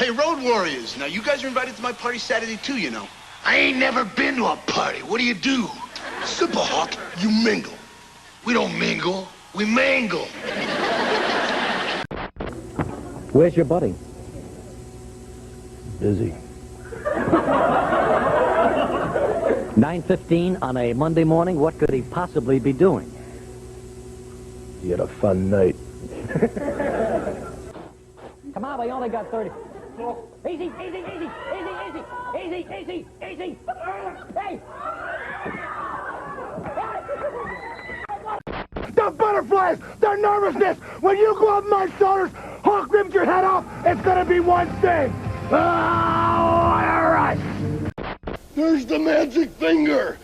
Hey, Road Warriors. Now, you guys are invited to my party Saturday, too, you know. I ain't never been to a party. What do? Simple, Hawk. You mingle. We don't mingle. We mangle. Where's your buddy? Busy. 9:15 on a Monday morning. What could he possibly be doing? He had a fun night. Come on, we only got 30. Easy. Hey! The butterflies, the nervousness, when you go up my shoulders, Hawk ripped your head off, it's gonna be one thing. Oh, all right. There's the magic finger.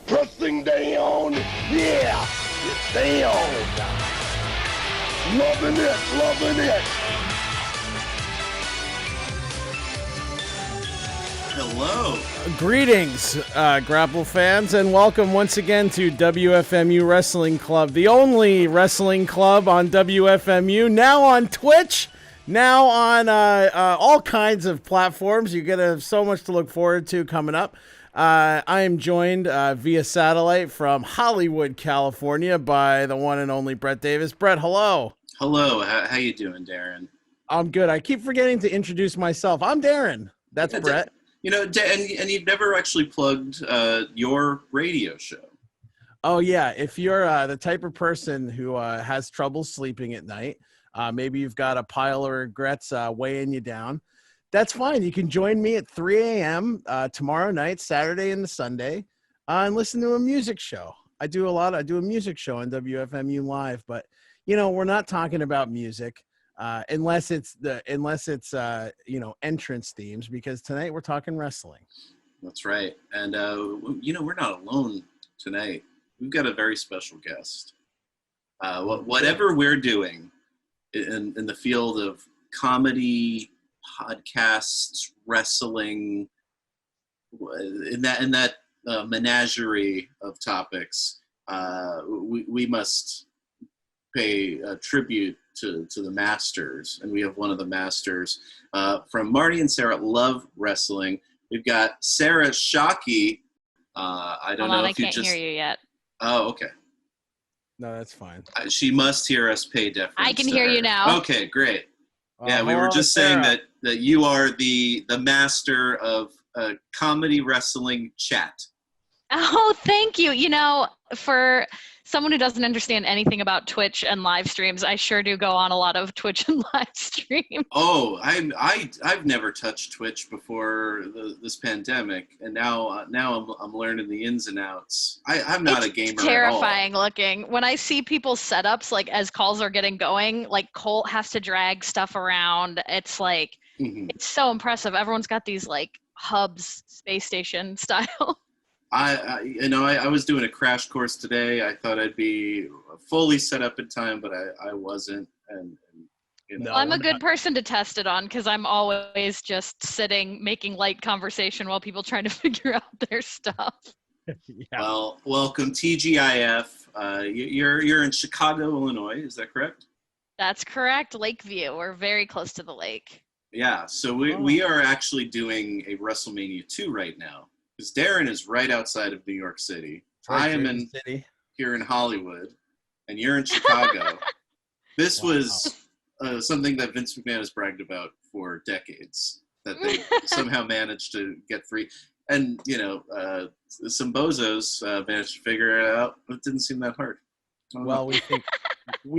Pressing down. Yeah, it's down. Loving it. Hello. Greetings, Grapple fans, and welcome once again to WFMU Wrestling Club, the only wrestling club on WFMU, now on Twitch, now on all kinds of platforms. You're going to have so much to look forward to coming up. I am joined via satellite from Hollywood, California, by the one and only Brett Davis. Brett, hello. Hello. How you doing, Darren? I'm good. I keep forgetting to introduce myself. I'm Darren. That's Brett. You know, and you've never actually plugged your radio show. Oh, yeah. If you're the type of person who has trouble sleeping at night, maybe you've got a pile of regrets weighing you down, that's fine. You can join me at 3 a.m. Tomorrow night, Saturday and Sunday, and listen to a music show. I do a music show on WFMU Live, but, you know, we're not talking about music. Unless it's entrance themes, because tonight we're talking wrestling. That's right. And, we're not alone tonight. We've got a very special guest. Whatever we're doing in the field of comedy, podcasts, wrestling, in that menagerie of topics, we must pay tribute to the masters, and we have one of the masters from Marty and Sarah Love Wrestling. We've got Sarah Shockey. I don't know if you just... I can't hear you yet. Oh, okay. No, that's fine. She must hear us pay deference. I can hear you now. Okay, great. Yeah, we were just saying that you are the master of comedy wrestling chat. Oh, thank you. You know, for someone who doesn't understand anything about Twitch and live streams, I sure do go on a lot of Twitch and live streams. Oh, I've never touched Twitch before this pandemic, and now I'm learning the ins and outs. I'm not a gamer at all. Terrifying looking. When I see people's setups, like as calls are getting going, like Colt has to drag stuff around. It's like It's so impressive. Everyone's got these like hubs, space station style. I was doing a crash course today. I thought I'd be fully set up in time, but I wasn't. And well, I'm a good person to test it on, because I'm always just sitting, making light conversation while people trying to figure out their stuff. Yeah. Well, welcome TGIF. You're in Chicago, Illinois. Is that correct? That's correct. Lakeview. We're very close to the lake. Yeah. So we are actually doing a WrestleMania 2 right now. Because Darren is right outside of New York City. I am here in Hollywood, and you're in Chicago. This was something that Vince McMahon has bragged about for decades, that they somehow managed to get free. And, some bozos managed to figure it out. It didn't seem that hard. Well, we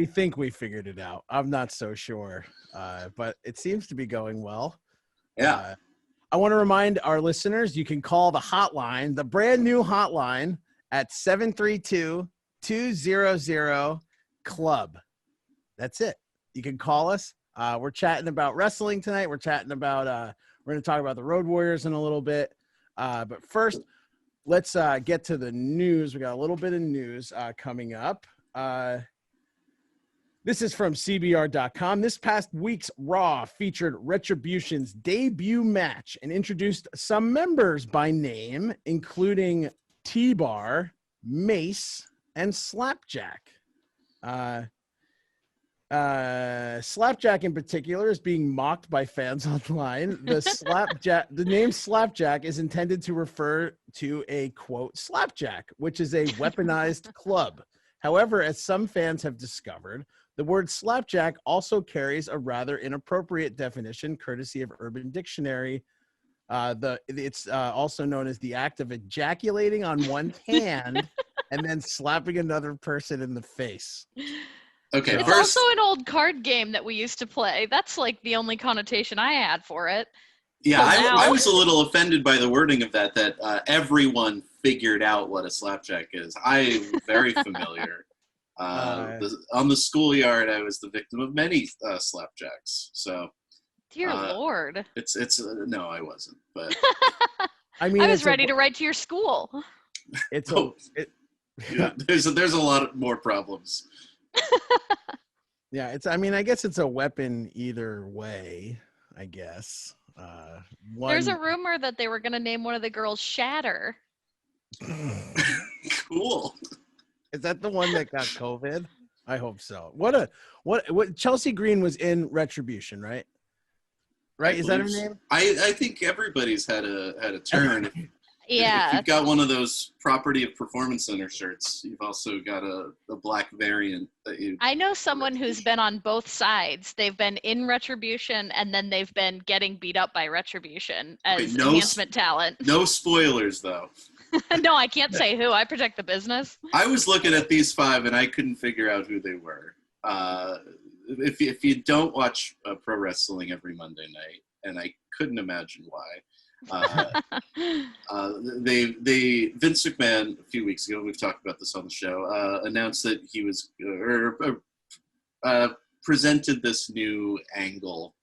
think we figured it out. I'm not so sure, but it seems to be going well. Yeah. I want to remind our listeners, you can call the hotline, the brand new hotline, at 732-200-CLUB. That's it. You can call us. We're chatting about wrestling tonight. We're chatting about, we're going to talk about the Road Warriors in a little bit. But first, let's get to the news. We got a little bit of news coming up. This is from CBR.com. This past week's Raw featured Retribution's debut match and introduced some members by name, including T-Bar, Mace, and Slapjack. Slapjack in particular is being mocked by fans online. The name Slapjack is intended to refer to a quote slapjack, which is a weaponized club. However, as some fans have discovered, the word slapjack also carries a rather inappropriate definition, courtesy of Urban Dictionary. It's also known as the act of ejaculating on one hand and then slapping another person in the face. Okay, It's also an old card game that we used to play. That's like the only connotation I had for it. Yeah, I was a little offended by the wording of that everyone figured out what a slapjack is. I'm very familiar. On the schoolyard, I was the victim of many slapjacks. So, dear Lord, it's no, I wasn't. But I mean, I was ready to write to your school. There's a lot more problems. Yeah, I guess it's a weapon either way, I guess. There's a rumor that they were going to name one of the girls Shatter. Cool. Is that the one that got COVID? I hope so. What Chelsea Green was in Retribution, right? Right? Is that her name? I think everybody's had a turn. Yeah. If you've got one of those Property of Performance Center shirts, you've also got a black variant that you. I know someone who's been on both sides. They've been in Retribution, and then they've been getting beat up by Retribution as enhancement talent. No spoilers, though. No, I can't say who. I protect the business. I was looking at these 5, and I couldn't figure out who they were. If you don't watch pro wrestling every Monday night, and I couldn't imagine why. Vince McMahon a few weeks ago, we've talked about this on the show, announced that he was presented this new angle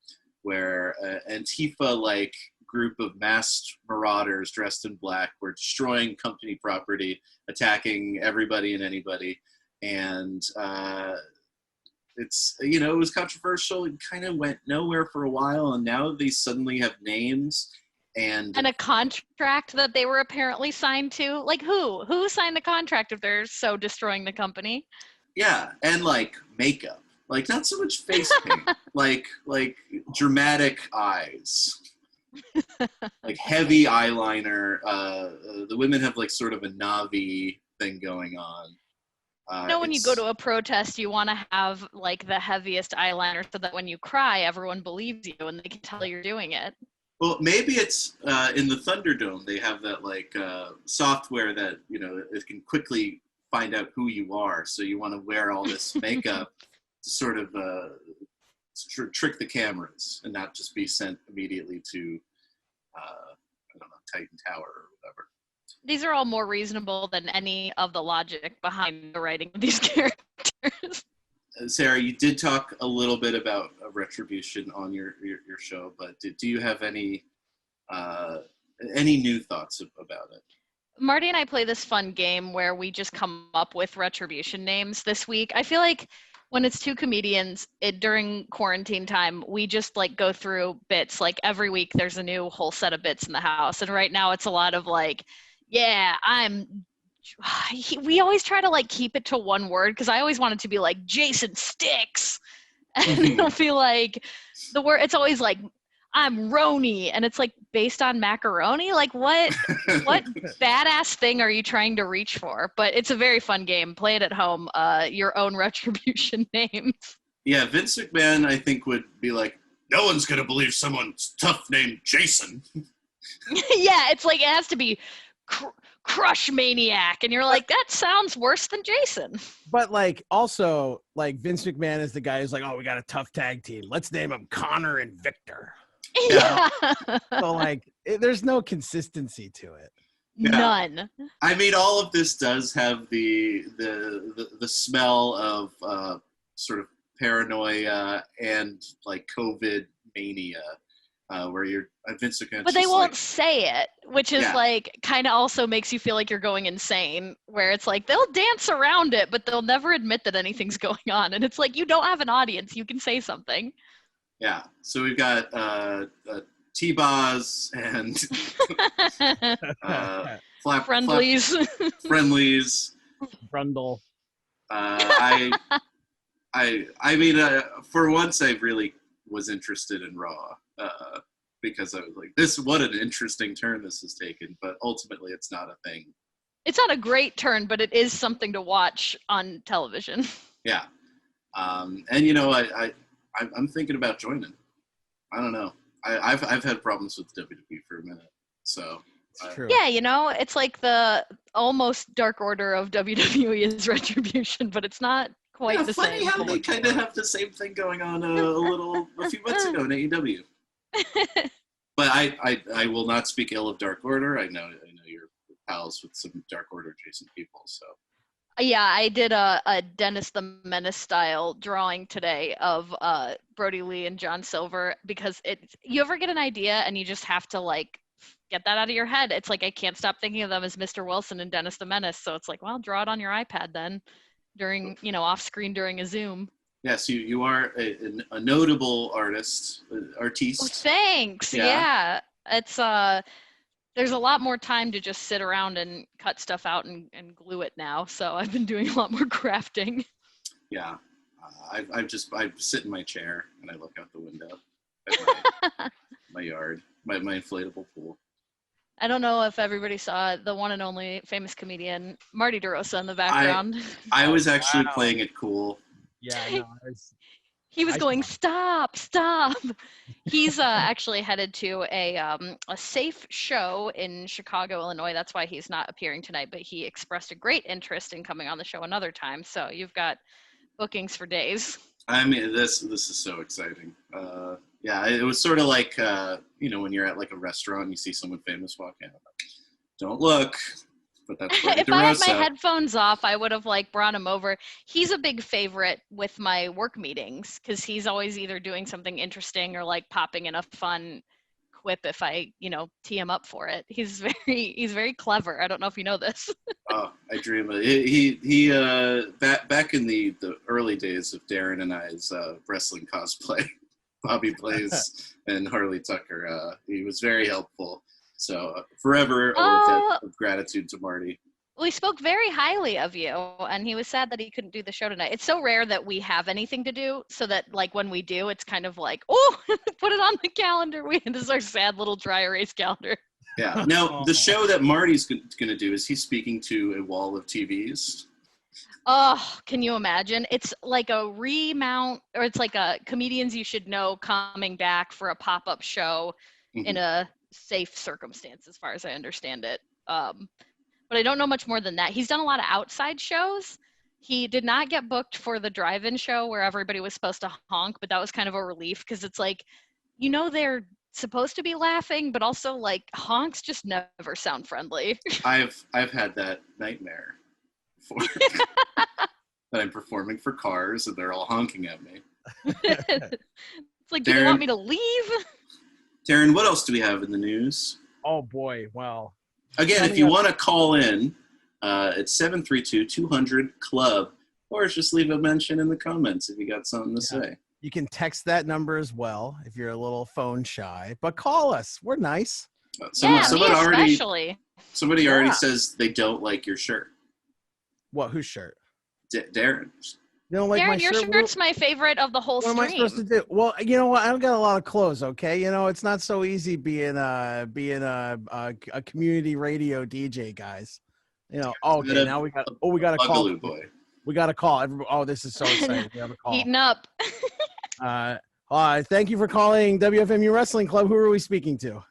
where Antifa-like group of masked marauders dressed in black were destroying company property, attacking everybody and anybody, and it's it was controversial. It kind of went nowhere for a while, and now they suddenly have names. And a contract that they were apparently signed to. Like who signed the contract if they're so destroying the company? Yeah, and like makeup, like not so much face paint, like dramatic eyes, like heavy eyeliner. The women have like sort of a Navi thing going on. When you go to a protest, you want to have like the heaviest eyeliner so that when you cry, everyone believes you and they can tell you're doing it. Well, maybe it's in the Thunderdome. They have that like software that it can quickly find out who you are. So you want to wear all this makeup to sort of trick the cameras and not just be sent immediately to Titan Tower or whatever. These are all more reasonable than any of the logic behind the writing of these characters. Sarah, you did talk a little bit about Retribution on your show, but do you have any new thoughts about it? Marty and I play this fun game where we just come up with Retribution names this week. I feel like when it's two comedians during quarantine time, we just like go through bits. Like every week there's a new whole set of bits in the house. And right now it's a lot of like, yeah, we always try to like keep it to one word because I always want it to be like Jason Sticks. And it'll feel like the word, it's always like I'm Roni, and it's like based on macaroni. Like what badass thing are you trying to reach for? But it's a very fun game. Play it at home. Your own Retribution names. Yeah, Vince McMahon I think would be like, no one's gonna believe someone's tough named Jason. Yeah, it's like it has to be Crush Maniac, and you're like, that sounds worse than Jason. But like also like Vince McMahon is the guy who's like, oh, we got a tough tag team, let's name them Connor and Victor. Yeah. So like there's no consistency to it. Yeah. None. I mean, all of this does have the smell of sort of paranoia and like COVID mania. Where you're Vince McMahon. But they won't say it, which is like kind of also makes you feel like you're going insane, where it's like they'll dance around it, but they'll never admit that anything's going on. And it's like, you don't have an audience. You can say something. Yeah. So we've got T-Boz and Friendlies. Friendlies. Brundle. I mean, for once, I really was interested in Raw because I was like, what an interesting turn this has taken. But ultimately, it's not a thing. It's not a great turn, but it is something to watch on television. Yeah. And you know, I'm thinking about joining. I don't know. I've had problems with WWE for a minute, so. It's true. Yeah, you know, it's like the almost Dark Order of WWE is Retribution, but it's not quite the funny same. How they kind of have the same thing going on a few months ago in AEW. But I will not speak ill of Dark Order. I know you're pals with some Dark Order adjacent people, so. Yeah, I did a Dennis the Menace style drawing today of Brody Lee and John Silver because you ever get an idea and you just have to like get that out of your head. It's like I can't stop thinking of them as Mr. Wilson and Dennis the Menace. So it's like, well, draw it on your iPad then during, off screen during a Zoom. Yes, you are a notable artist. Oh, thanks. Yeah. It's there's a lot more time to just sit around and cut stuff out and glue it now. So I've been doing a lot more crafting. Yeah. I sit in my chair and I look out the window at my yard, my inflatable pool. I don't know if everybody saw the one and only famous comedian Marty DeRosa in the background. I was actually playing it cool. Yeah, no, he was going, stop. He's actually headed to a safe show in Chicago, Illinois. That's why he's not appearing tonight, but he expressed a great interest in coming on the show another time. So you've got bookings for days. I mean, this is so exciting. Yeah, it was sort of like, when you're at like a restaurant and you see someone famous walk in. Don't look. But that's if I had my headphones off, I would have brought him over. He's a big favorite with my work meetings because he's always either doing something interesting or popping in a fun quip if I, tee him up for it. He's very clever. I don't know if you know this. Oh, I dream of it. He back in the early days of Darren and I's wrestling cosplay, Bobby Blaze and Harley Tucker. He was very helpful. So forever a debt of gratitude to Marty. Well, he spoke very highly of you, and he was sad that he couldn't do the show tonight. It's so rare that we have anything to do, so that when we do, it's kind of oh, put it on the calendar. This is our sad little dry erase calendar. Yeah. Now, the show that Marty's going to do, is he speaking to a wall of TVs? Oh, can you imagine? It's like a remount, or it's like a Comedians You Should Know coming back for a pop-up show in a safe circumstance, as far as I understand it. But I don't know much more than that. He's done a lot of outside shows. He did not get booked for the drive-in show where everybody was supposed to honk, but that was kind of a relief because it's they're supposed to be laughing, but also honks just never sound friendly. I've had that nightmare before. That I'm performing for cars and they're all honking at me. It's do you want me to leave? Darren, what else do we have in the news? Oh boy, well. Again, if you want to call in, it's 732-200-CLUB, or just leave a mention in the comments if you got something to say. You can text that number as well if you're a little phone shy, but call us. We're nice. Somebody already says they don't like your shirt. What? Whose shirt? Darren's. You don't like Darren, my your shirt? shirt's my favorite of the whole stream. What am I supposed to do? Well, you know what? I don't got a lot of clothes, okay? It's not so easy being a community radio DJ, guys. Okay, now we got a call. Boy. We got a call. This is so exciting. We have a call. Heating up. Thank you for calling WFMU Wrestling Club. Who are we speaking to?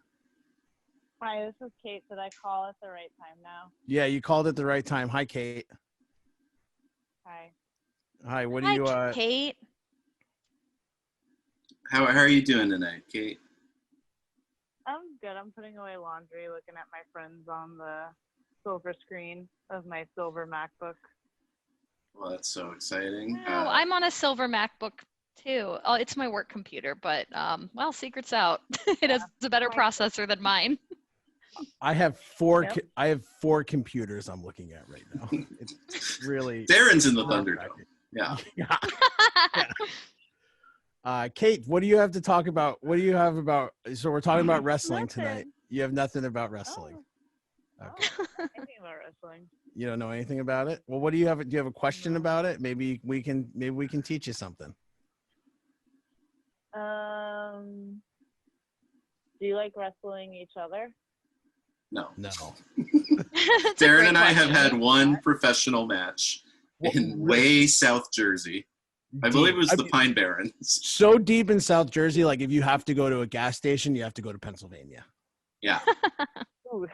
Hi, this is Kate. Did I call at the right time now? Yeah, you called at the right time. Hi, Kate. Hi. Hi, what do you Kate? How are you doing tonight, Kate? I'm good. I'm putting away laundry, looking at my friends on the silver screen of my silver MacBook. Well, that's so exciting. Oh, I'm on a silver MacBook too. Oh, it's my work computer, but secret's out. It has a better processor than mine. I have four. Yep. I have 4 computers I'm looking at right now. It's really. Darren's in the Thunderdome. Yeah. Kate, what do you have to talk about? What do you have about? So we're talking about wrestling tonight. You have nothing about wrestling. Okay. Anything about wrestling. You don't know anything about it? Well, what do you have? Do you have a question about it? Maybe we can teach you something. Do you like wrestling each other? No. That's a Darren great and I have question. had one professional match in way South Jersey. I believe it was the Pine Barrens. So deep in South Jersey, like if you have to go to a gas station, you have to go to Pennsylvania. Yeah.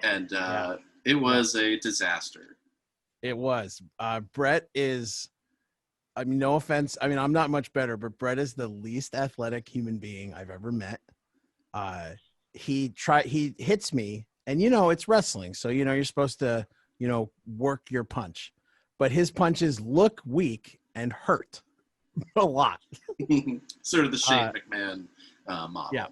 And it was a disaster. It was. Brett is, I mean, no offense. I mean, I'm not much better, but Brett is the least athletic human being I've ever met. He hits me, and it's wrestling, so you're supposed to work your punch, but his punches look weak and hurt a lot. Sort of the Shane McMahon model.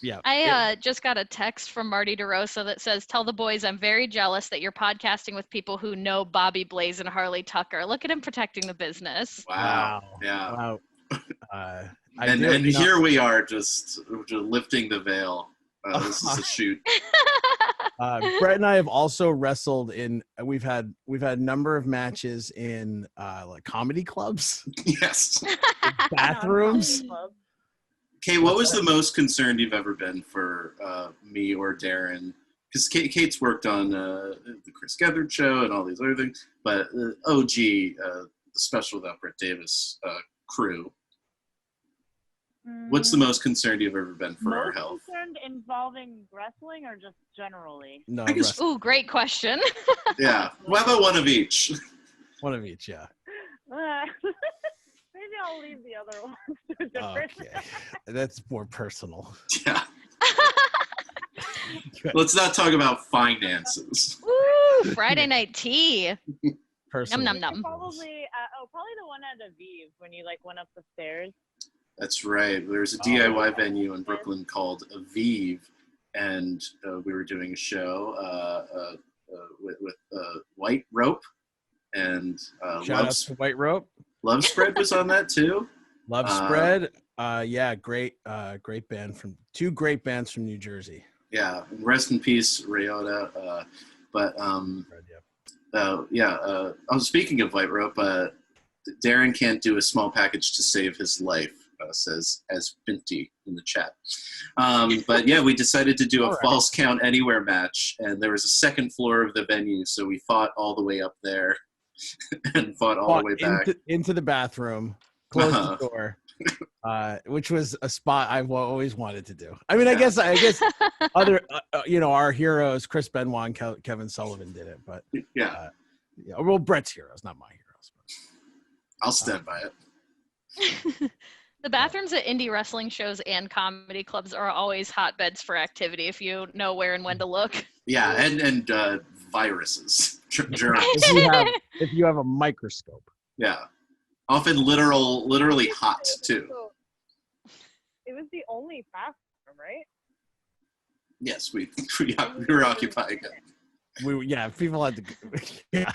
Yeah. I just got a text from Marty DeRosa that says, "Tell the boys I'm very jealous that you're podcasting with people who know Bobby Blaze and Harley Tucker. Look at him protecting the business." Wow. Yeah. Wow. And here we are just lifting the veil. This is a shoot. Brett and I have also wrestled in. We've had a number of matches in like comedy clubs. Yes. Bathrooms. Kate, what was the most concerned you've ever been for me or Darren? Because Kate's worked on the Chris Gethard show and all these other things, but OG, the special without Brett Davis crew. What's the most concerned you've ever been for our health? Concerned involving wrestling or just generally? No. Ooh, great question. Yeah. Well, how about one of each? One of each, yeah. Maybe I'll leave the other ones to a different. Okay, that's more personal. Yeah. Let's not talk about finances. Woo! Friday night tea. Personal. Num num num. Probably the one at Aviv when you went up the stairs. That's right. There's a DIY venue in Brooklyn called Aviv, and we were doing a show with White Rope, and Shout out to White Rope. Love Spread was on that too. Love Spread. Yeah, great band from two great bands from New Jersey. Yeah, rest in peace, Rayota. Speaking of White Rope, Darren can't do a small package to save his life. Says as Binty in the chat. But yeah, we decided to do a false count anywhere match, and there was a second floor of the venue, so we fought all the way up there and fought all the way back into the bathroom, closed the door, which was a spot I've always wanted to do. I mean, I guess other our heroes, Chris Benoit and Kevin Sullivan did it, but well, Brett's heroes, not my heroes. But, I'll stand by it. The bathrooms at indie wrestling shows and comedy clubs are always hotbeds for activity if you know where and when to look. Yeah, and viruses, germs. if you have a microscope. Yeah, often literally hot too. It was the only bathroom, right? Yes, we were occupying it. People had to. Yeah.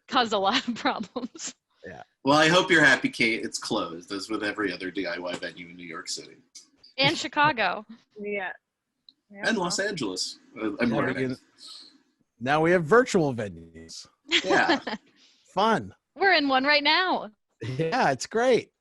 Caused a lot of problems. Yeah. Well, I hope you're happy, Kate. It's closed, as with every other DIY venue in New York City. And Chicago. Yeah. And Los Angeles. Now we have virtual venues. Yeah. Fun. We're in one right now. Yeah, it's great.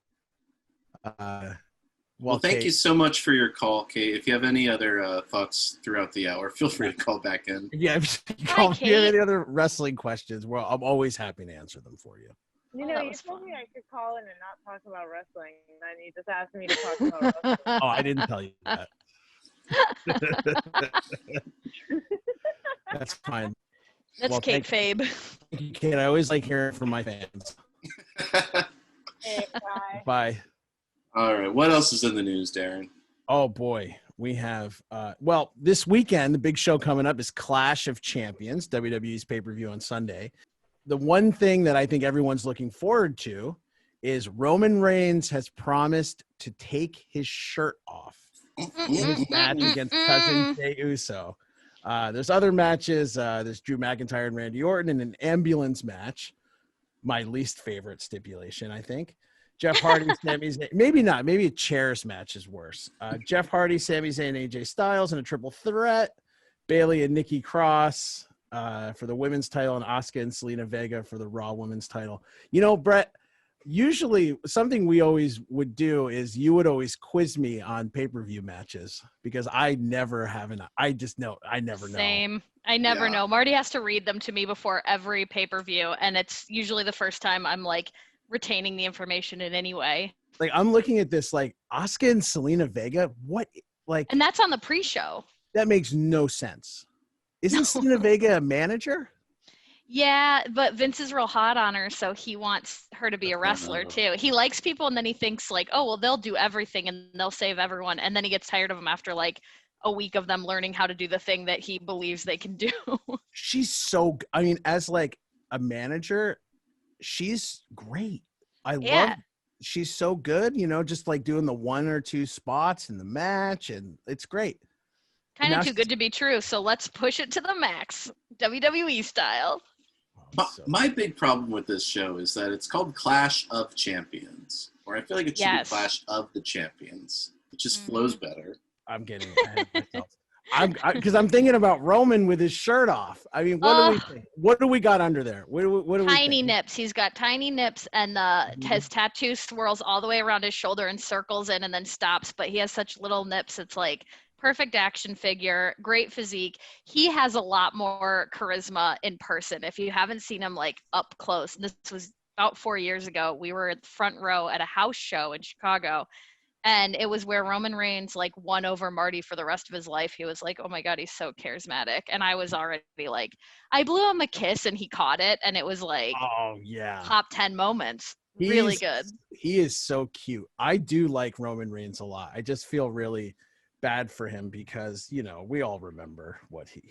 Well, thank you so much for your call, Kate. If you have any other thoughts throughout the hour, feel free to call back in. Yeah, if you have any other wrestling questions, well, I'm always happy to answer them for you. You told me I could call in and not talk about wrestling, and then you just asked me to talk about wrestling. Oh, I didn't tell you that. That's fine. That's Kate Fabe. Thank you, Kate. I always like hearing from my fans. Hey, bye. Bye. All right. What else is in the news, Darren? Oh, boy. We have, this weekend, the big show coming up is Clash of Champions, WWE's pay-per-view on Sunday. The one thing that I think everyone's looking forward to is Roman Reigns has promised to take his shirt off in his match against cousin Jey Uso. There's other matches. There's Drew McIntyre and Randy Orton in an ambulance match. My least favorite stipulation, I think. Jeff Hardy, Sami Zayn. Maybe not. Maybe a chairs match is worse. Jeff Hardy, Sami Zayn, AJ Styles in a triple threat. Bailey and Nikki Cross for the women's title, and Asuka and Selena Vega for the Raw women's title. You know, Brett, usually something we always would do is you would always quiz me on pay-per-view matches because I never have I never know. Same. I never know. Marty has to read them to me before every pay-per-view, and it's usually the first time I'm like retaining the information in any way. Like I'm looking at this like Asuka and Selena Vega. What like? And that's on the pre-show. That makes no sense. Isn't Selena Vega a manager? Yeah, but Vince is real hot on her, so he wants her to be a wrestler too. He likes people, and then he thinks like, oh, well, they'll do everything and they'll save everyone. And then he gets tired of them after like a week of them learning how to do the thing that he believes they can do. She's so, I mean, as like a manager, she's great. I love, she's so good, you know, just like doing the 1 or 2 spots in the match, and it's great. Kind of too good to be true, so let's push it to the max, WWE style. My big problem with this show is that it's called Clash of Champions, or I feel like it should be Clash of the Champions. It just flows better. I'm getting ahead of myself. Because I'm thinking about Roman with his shirt off. I mean, what do we think? What do we got under there? What do we tiny think? nips. He's got tiny nips, and his tattoo swirls all the way around his shoulder and circles in and then stops. But he has such little nips. It's like perfect action figure, great physique. He has a lot more charisma in person. If you haven't seen him like up close, this was about 4 years ago. We were at the front row at a house show in Chicago. And it was where Roman Reigns like won over Marty for the rest of his life. He was like, oh my God, he's so charismatic. And I was already like, I blew him a kiss and he caught it. And it was like, oh yeah, top 10 moments. Really good. He is so cute. I do like Roman Reigns a lot. I just feel really bad for him because, you know, we all remember what he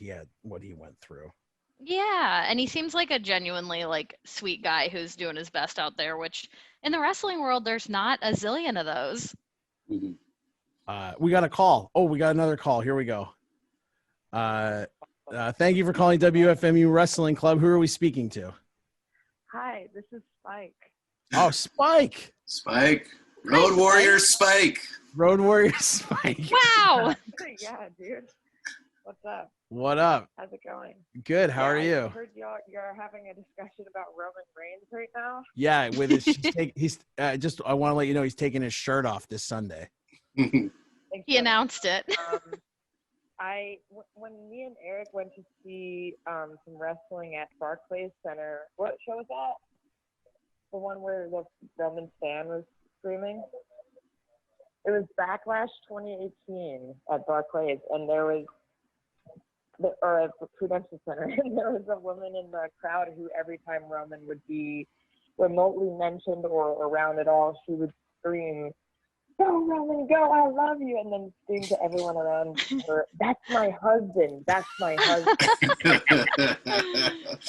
went through. Yeah. And he seems like a genuinely like sweet guy who's doing his best out there, which in the wrestling world, there's not a zillion of those. We got a call. Oh, we got another call. Here we go. Thank you for calling WFMU Wrestling Club. Who are we speaking to? Hi, this is Spike. Oh, Spike. Spike. Road Warrior Spike. Road Warrior Spike. Wow. Yeah, dude. What's up? What up? How's it going? Good. How are you? I heard you're having a discussion about Roman Reigns right now. Yeah, with his I want to let you know he's taking his shirt off this Sunday. He announced it. When me and Eric went to see some wrestling at Barclays Center, what show was that? The one where the Roman fan was screaming? It was Backlash 2018 at Barclays, and there was at the Prudential Center, and there was a woman in the crowd who every time Roman would be remotely mentioned or around at all, she would scream, "Go, Roman, go, I love you," and then scream to everyone around her, "That's my husband, that's my husband."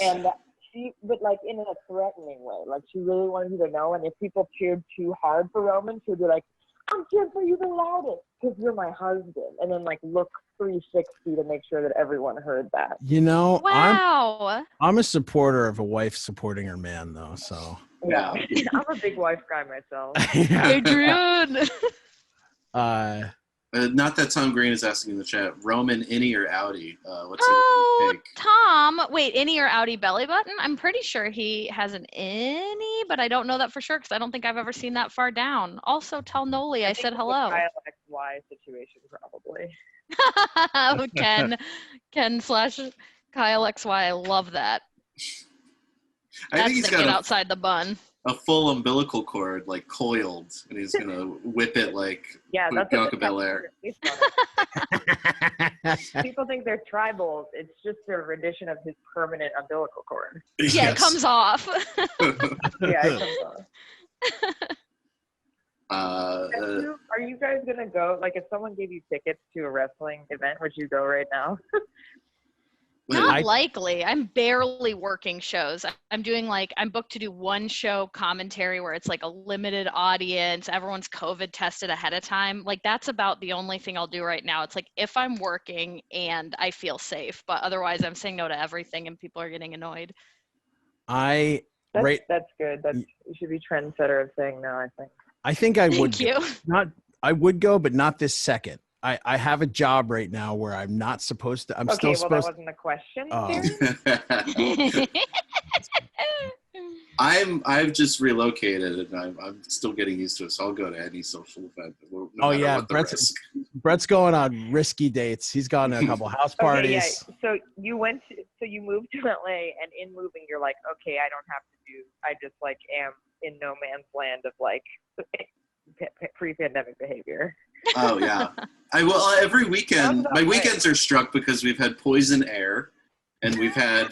And but like in a threatening way, like she really wanted you to know, and if people cheered too hard for Roman, she would be like, "I'm cheering for you the loudest because you're my husband," and then like look 360 to make sure that everyone heard that. You know, wow. I'm a supporter of a wife supporting her man, though. So yeah, I'm a big wife guy myself. Adrian. Not that Tom Green is asking in the chat. Roman, innie or outie? What's Oh, your pick? Tom. Wait, innie or outie belly button? I'm pretty sure he has an innie, but I don't know that for sure because I don't think I've ever seen that far down. Also, tell Noli I said hello. Kyle XY situation, probably. Ken / Kyle XY. I love that. I think he's got outside the bun. A full umbilical cord, like coiled, and he's gonna whip it like Bianca Belair. People think they're tribals. It's just a rendition of his permanent umbilical cord. Yeah, it comes off. Yeah, it comes off. Are you guys gonna go? Like, if someone gave you tickets to a wrestling event, would you go right now? Not likely. I'm barely working shows. I'm booked to do one show commentary where it's like a limited audience. Everyone's COVID tested ahead of time. Like that's about the only thing I'll do right now. It's like if I'm working and I feel safe, but otherwise I'm saying no to everything and people are getting annoyed. That's good. You should be trendsetter of saying no, I think. I think I would. Thank you. I would go, but not this second. I have a job right now where I'm not supposed to. I'm Okay, still well, supposed. that wasn't a question, Oh. Darren. I've just relocated and I'm still getting used to it. So I'll go to any social event. No matter Yeah, what the risk. Brett's going on risky dates. He's gone to a couple house parties. Okay, yeah. So you moved to LA, and in moving, you're like, okay, I don't have to do. I just like am in no man's land of like pre-pandemic behavior. Oh yeah. Every weekend. My weekends are struck because we've had poison air, and we've had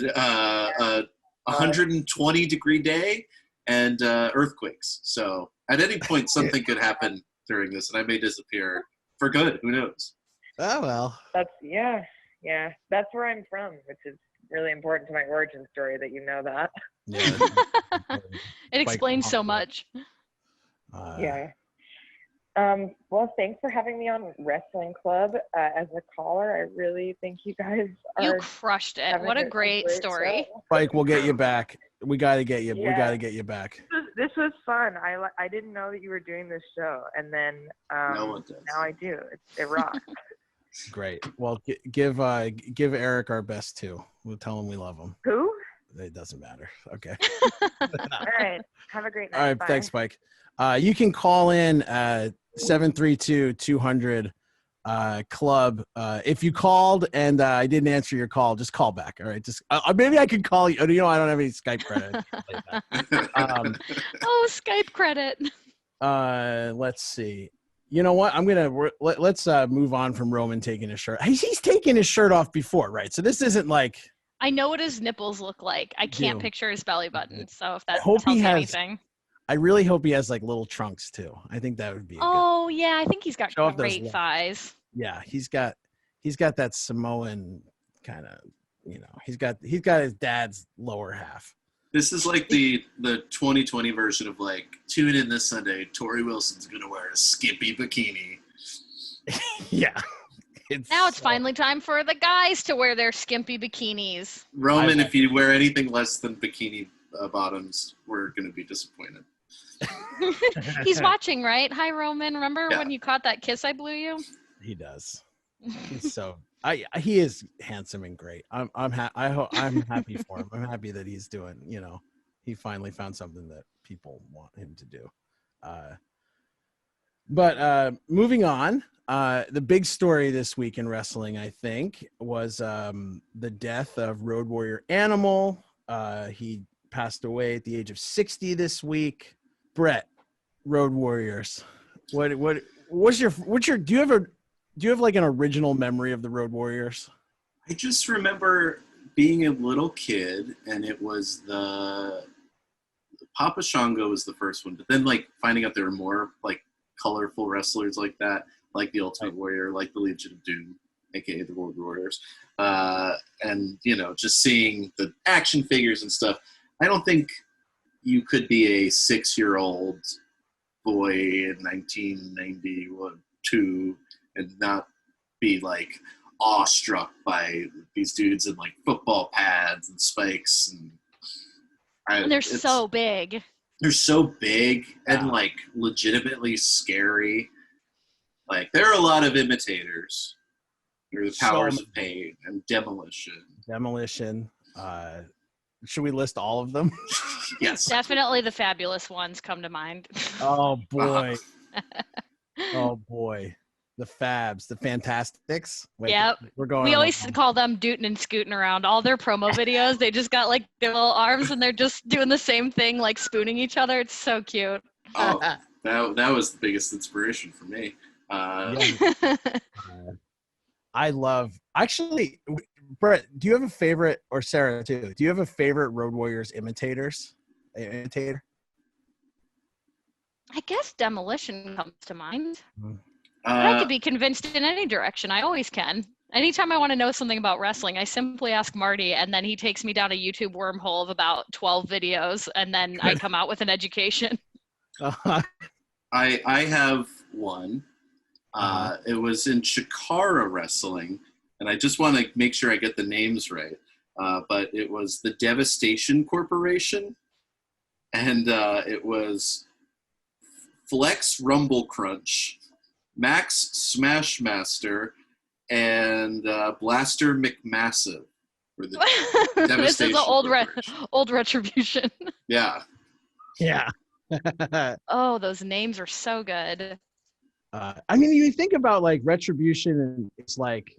120-degree day and earthquakes. So at any point, something could happen during this, and I may disappear for good. Who knows? Oh well. That's That's where I'm from, which is really important to my origin story that you know that. Yeah. It explains so much. Yeah. Well, thanks for having me on Wrestling Club as a caller. I really think you guys are. You crushed it. What a great story. show. Spike, we'll get you back. We got to get you. We Yeah. got to get you back. This was fun. I didn't know that you were doing this show, and then No one does. now I do. It rocks. Great. Well, give Eric our best too. We'll tell him we love him. Who? It doesn't matter. Okay. All right. Have a great night. All right. Bye. Thanks, Spike. You can call in 732-200 club. If you called and I didn't answer your call, just call back. All right. Just maybe I could call you. I don't have any Skype credit. Oh, Skype credit. Let's see. You know what? Let's move on from Roman taking his shirt. He's taken his shirt off before, right? So this isn't like. I know what his nipples look like. I can't picture his belly button. So if that hope tells he you has- anything. I really hope he has like little trunks too. I think that would be. Oh yeah, I think he's got Show off those great legs. thighs. Yeah, he's got that Samoan kind of. He's got his dad's lower half. This is like the 2020 version of like, tune in this Sunday. Tori Wilson's gonna wear a skimpy bikini. Yeah. Now it's finally time for the guys to wear their skimpy bikinis. Roman, if you wear anything less than bikini bottoms, we're gonna be disappointed. He's watching, right? Hi, Roman. Remember Yeah. when you caught that kiss I blew you? He does. He's so. He is handsome and great. I'm happy for him. I'm happy that he's doing. He finally found something that people want him to do. But moving on, the big story this week in wrestling, I think, was the death of Road Warrior Animal. He passed away at the age of 60 this week. Brett, Road Warriors. What's your do you have like an original memory of the Road Warriors? I just remember being a little kid, and it was the Papa Shango was the first one, but then like finding out there were more like colorful wrestlers like that, like the Ultimate Warrior, like the Legion of Doom, aka the Road Warriors, and just seeing the action figures and stuff. I don't think you could be a 6-year-old boy in 1992 and not be like awestruck by these dudes in like football pads and spikes, And they're so big. They're so big and like legitimately scary. Like there are a lot of imitators. There are the Powers of Pain and Demolition. Should we list all of them? Yes. Definitely the fabulous ones come to mind. Oh boy. Oh boy. The Fabs, the Fantastics. Wait, Yep. We're going. We always call them dootin' and scooting around. All their promo videos, they just got like their little arms and they're just doing the same thing, like spooning each other. It's so cute. Oh, that was the biggest inspiration for me. I love. Actually, Brett, do you have a favorite, or Sarah too? Do you have a favorite Road Warriors imitator? I guess Demolition comes to mind. I could be convinced in any direction. I always can. Anytime I want to know something about wrestling, I simply ask Marty, and then he takes me down a YouTube wormhole of about 12 videos, and then I come out with an education. I have one. It was in Chikara Wrestling, and I just want to make sure I get the names right. But it was the Devastation Corporation, and it was Flex Rumble Crunch Max Smashmaster, and Blaster McMassive for the This is Devastation. the old Retribution. Yeah. Yeah. Oh, those names are so good. I mean, you think about like Retribution, and it's like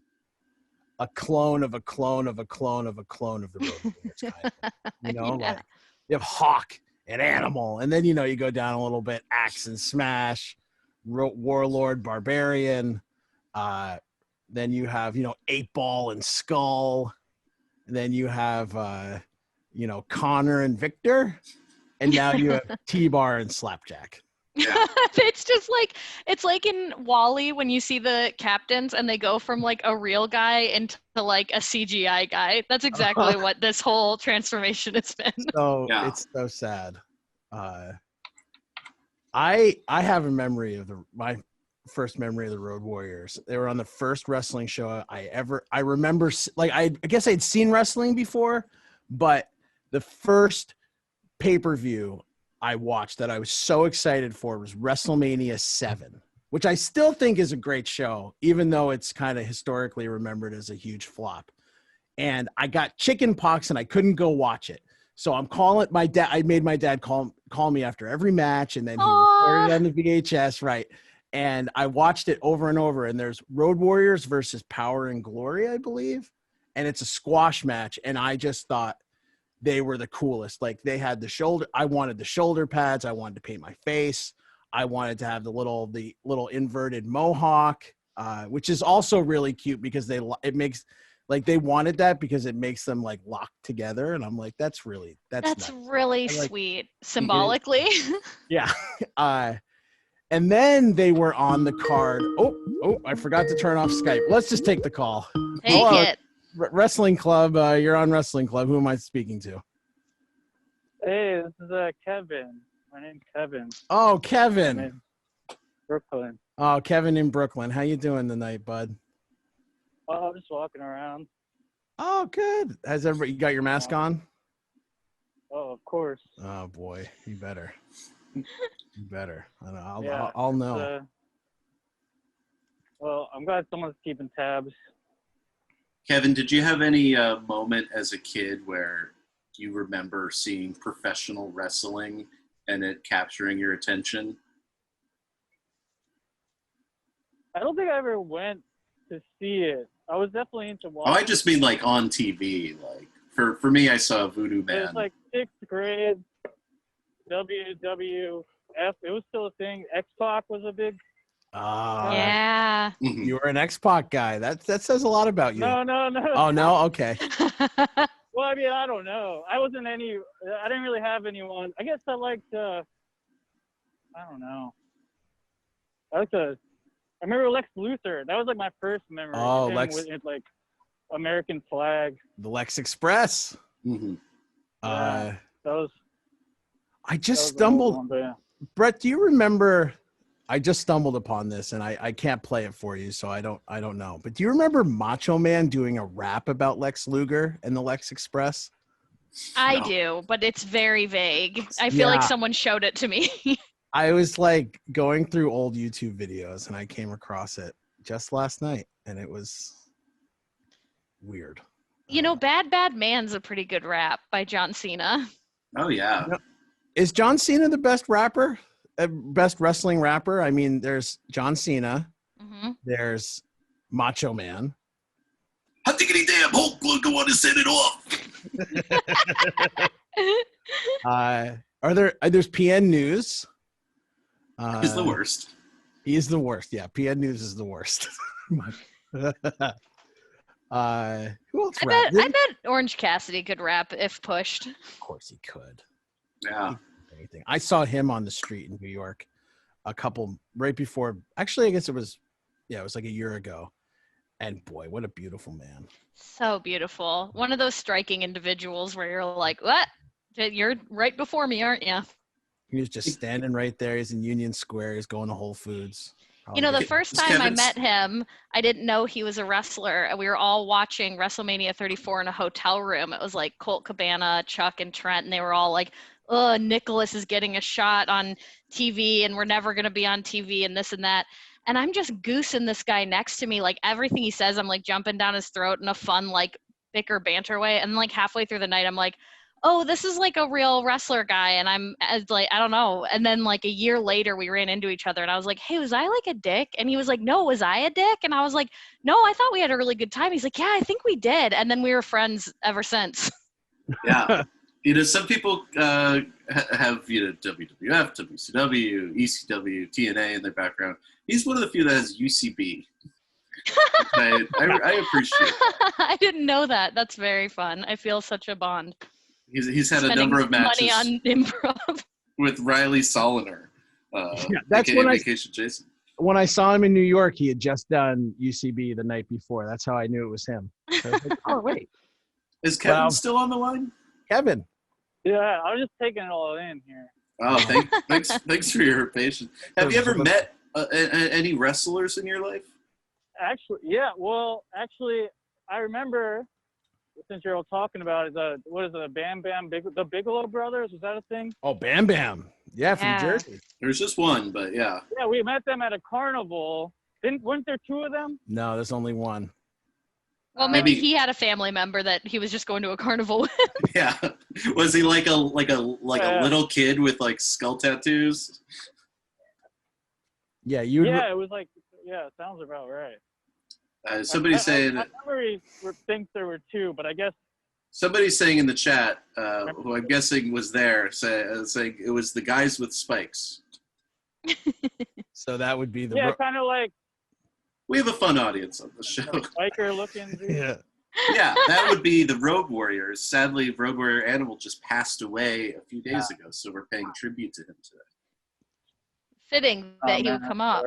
a clone of a clone of a clone of a clone of the Road Warriors, kind of. You know, Yeah. like you have Hawk and Animal, and then you go down a little bit, Axe and Smash, Warlord, Barbarian. Then you have 8-Ball and Skull. And then you have Connor and Victor, and now you have T-Bar and Slapjack. Yeah. It's like in Wall-E when you see the captains and they go from like a real guy into like a CGI guy. That's exactly what this whole transformation has been. So Yeah. It's so sad. I have a memory of my first memory of the Road Warriors. They were on the first wrestling show I remember. Like I guess I'd seen wrestling before, but the first pay-per-view I watched that I was so excited for was WrestleMania 7, which I still think is a great show, even though it's kind of historically remembered as a huge flop. And I got chicken pox and I couldn't go watch it. So I'm calling my dad. I made my dad call me after every match, and then he recorded it on the VHS, right? And I watched it over and over. And there's Road Warriors versus Power and Glory, I believe. And it's a squash match. And I just thought they were the coolest. Like they had the shoulder. I wanted the shoulder pads. I wanted to paint my face. I wanted to have the little inverted mohawk, which is also really cute because they wanted that because it makes them like lock together. And I'm like, that's really sweet symbolically. Yeah. And then they were on the card. Oh, I forgot to turn off Skype. Let's just take the call. Take it. Wrestling Club. You're on Wrestling Club. Who am I speaking to? Hey, this is Kevin. My name's Kevin. Oh, Kevin. I'm in Brooklyn. Oh, Kevin in Brooklyn. How you doing tonight, bud? Oh, I'm just walking around. Oh, good. Has everybody you got your mask on? Oh, of course. Oh boy, you better. You better. Yeah, I'll know. Well, I'm glad someone's keeping tabs. Kevin, did you have any moment as a kid where you remember seeing professional wrestling and it capturing your attention? I don't think I ever went to see it. I was definitely into watching. Oh, I just mean like on TV. Like for me, I saw Voodoo Man. It was like 6th grade, WWF. It was still a thing. X-Pac was a big. Yeah. You were an X-Pac guy. That says a lot about you. No. Oh no. Okay. Well, I mean, I don't know. I didn't really have anyone. I guess I liked. I don't know. I remember Lex Luthor. That was like my first memory. Oh, Lex. With like American flag. The Lex Express. Mm-hmm. Yeah, that was. I just stumbled. Brett, do you remember? I just stumbled upon this, and I can't play it for you, so I don't know. But do you remember Macho Man doing a rap about Lex Luger and the Lex Express? I do, but it's very vague. I feel like someone showed it to me. I was like going through old YouTube videos, and I came across it just last night, and it was weird. Bad Bad Man's a pretty good rap by John Cena. Oh yeah. Is John Cena the best rapper? Best wrestling rapper? I mean, there's John Cena. Mm-hmm. There's Macho Man. I think any damn Hulk Hogan want to set it off. There's PN News. He's the worst. He's the worst. Yeah, PN News is the worst. Who else I bet Orange Cassidy could rap if pushed. Of course he could. Yeah. Anything. I saw him on the street in New York right before. Actually, I guess it was like a year ago. And boy, what a beautiful man. So beautiful. One of those striking individuals where you're like, what? You're right before me, aren't you? He was just standing right there. He's in Union Square. He's going to Whole Foods. The first time I met him, I didn't know he was a wrestler. We were all watching WrestleMania 34 in a hotel room. It was like Colt Cabana, Chuck, and Trent, and they were all like, oh, Nicholas is getting a shot on TV, and we're never going to be on TV, and this and that. and I'm just goosing this guy next to me. Like everything he says, I'm like jumping down his throat in a fun, like bicker banter way. And like halfway through the night, I'm like, oh, this is like a real wrestler guy. And I'm like, I don't know. And then like a year later, we ran into each other and I was like, hey, was I like a dick? And he was like, no, was I a dick? And I was like, no, I thought we had a really good time. He's like, yeah, I think we did. And then we were friends ever since. Yeah. Some people have, WWF, WCW, ECW, TNA in their background. He's one of the few that has UCB. I appreciate it. I didn't know that. That's very fun. I feel such a bond. He's had a number of matches money on improv with Riley Soliner. That's AKA when Vacation Jason. When I saw him in New York, he had just done UCB the night before. That's how I knew it was him. So I was like, oh, wait. Is Kevin still on the line? Kevin. Yeah, I was just taking it all in here. Oh, thanks for your patience. Have you ever met any wrestlers in your life? Actually, yeah. Well, actually, I remember, since you're all talking about it, the Bam Bam the Bigelow brothers? Was that a thing? Oh, Bam Bam. Yeah, from Jersey. There's just one, but yeah. Yeah, we met them at a carnival. Weren't there two of them? No, there's only one. Well, maybe he had a family member that he was just going to a carnival with. Yeah. Was he like a little kid with like skull tattoos? Yeah, it was like, yeah, it sounds about right. Somebody's saying. My memory thinks there were two, but I guess. Somebody's saying in the chat, who I'm guessing was there, saying it was the guys with spikes. So that would be the. Yeah, kind of like. We have a fun audience on the show. Biker looking. Yeah. Yeah, that would be the Road Warriors. Sadly, Road Warrior Animal just passed away a few days ago, so we're paying tribute to him today. Fitting that he would come up.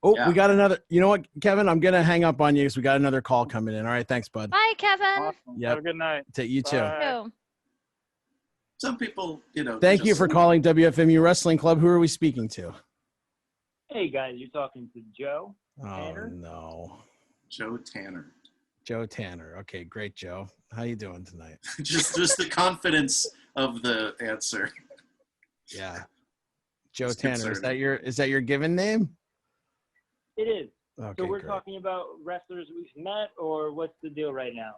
Oh, yeah. We got another. You know what, Kevin? I'm going to hang up on you because we got another call coming in. All right, thanks, bud. Bye, Kevin. Awesome. Yep. Have a good night. You too. Bye. Some people, Thank you for calling WFMU Wrestling Club. Who are we speaking to? Hey, guys. You're talking to Joe. Oh, Tanner? no. Joe Tanner. Joe Tanner. Okay, great, Joe. How you doing tonight? just the confidence of the answer. Yeah. Joe Tanner. Is that your given name? It is. Okay, so we're great. talking about wrestlers we've met, or what's the deal right now?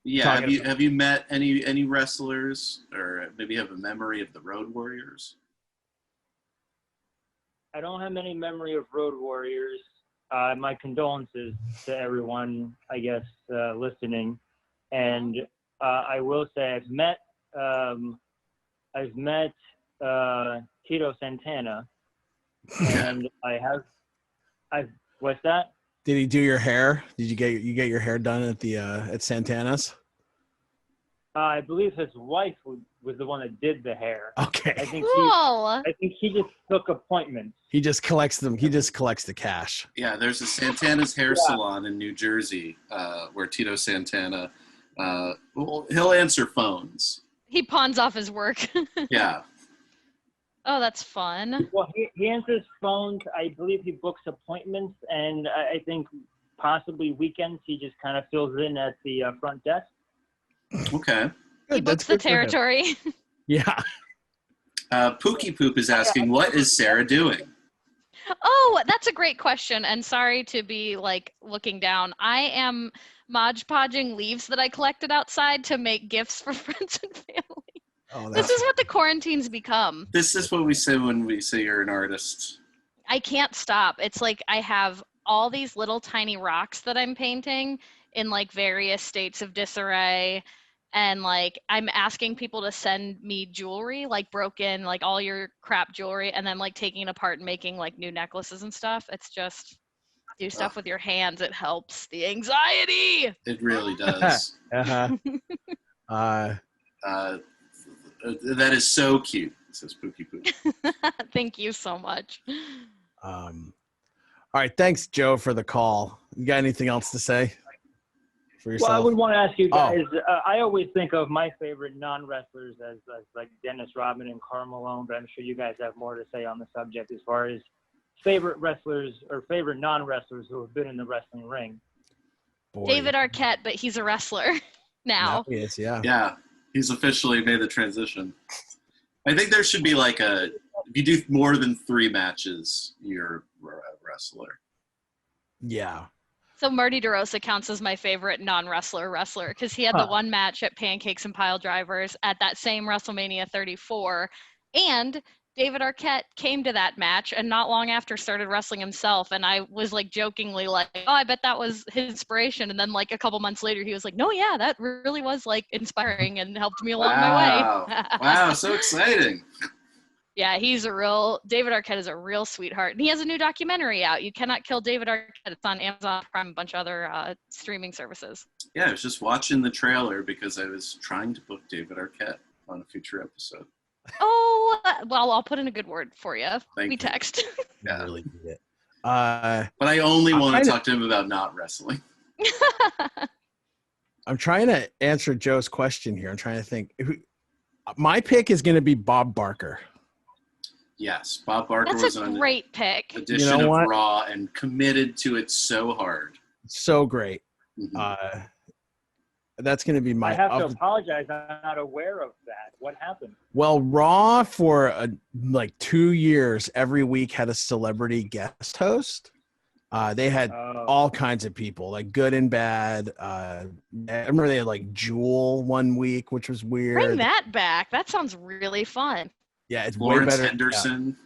Yeah. Have you met any wrestlers, or maybe have a memory of the Road Warriors? I don't have any memory of Road Warriors. My condolences to everyone, I guess, listening. And I will say I've met Tito Santana, and what's that? Did he do your hair? Did you get your hair done at the at Santana's? I believe his wife was the one that did the hair. Okay. I think he just took appointments. He just collects them. He just collects the cash. Yeah, there's a Santana's hair salon in New Jersey where Tito Santana, he'll answer phones. He pawns off his work. Yeah. Oh, that's fun. Well, he answers phones. I believe he books appointments, and I think possibly weekends he just kind of fills in at the front desk. Okay. He books the territory. Yeah. Pookie Poop is asking, what is Sarah doing? Oh, that's a great question. And sorry to be like looking down. I am Mod Podging leaves that I collected outside to make gifts for friends and family. Oh, this is what the quarantine's become. This is what we say when we say you're an artist. I can't stop. It's like I have all these little tiny rocks that I'm painting in like various states of disarray. And like I'm asking people to send me jewelry, like broken, like all your crap jewelry, and then like taking it apart and making like new necklaces and stuff. It's just do stuff with your hands. It helps the anxiety. It really does. That is so cute, says Pookie Poop. Thank you so much. All right. Thanks, Joe, for the call. You got anything else to say for yourself? Well, I would want to ask you guys, I always think of my favorite non-wrestlers as like Dennis Rodman and Karl Malone, but I'm sure you guys have more to say on the subject as far as favorite wrestlers or favorite non-wrestlers who have been in the wrestling ring. Boy. David Arquette, but he's a wrestler now. He is, yeah. Yeah, he's officially made the transition. I think there should be like if you do more than 3 matches, you're a wrestler. Yeah. So Marty DeRosa counts as my favorite non-wrestler because he had the one match at Pancakes and Pile Drivers at that same WrestleMania 34, and David Arquette came to that match and not long after started wrestling himself, and I was like jokingly like, oh, I bet that was his inspiration, and then like a couple months later he was like, no, yeah, that really was like inspiring and helped me along my way. Wow, so exciting. Yeah, David Arquette is a real sweetheart. And he has a new documentary out. You Cannot Kill David Arquette. It's on Amazon Prime, a bunch of other streaming services. Yeah, I was just watching the trailer because I was trying to book David Arquette on a future episode. Oh, well, I'll put in a good word for you. Thank you. Text. Yeah. Really need it. But I only want to talk to him about not wrestling. I'm trying to answer Joe's question here. I'm trying to think. My pick is going to be Bob Barker. Yes, Bob Barker was on a great pick. Edition of Raw and committed to it so hard. So great. Mm-hmm. That's going to be my. I have to apologize. I'm not aware of that. What happened? Well, Raw for like 2 years, every week had a celebrity guest host. They had all kinds of people, like good and bad. I remember they had like Jewel one week, which was weird. Bring that back. That sounds really fun. Yeah, it's Lawrence way better. Henderson.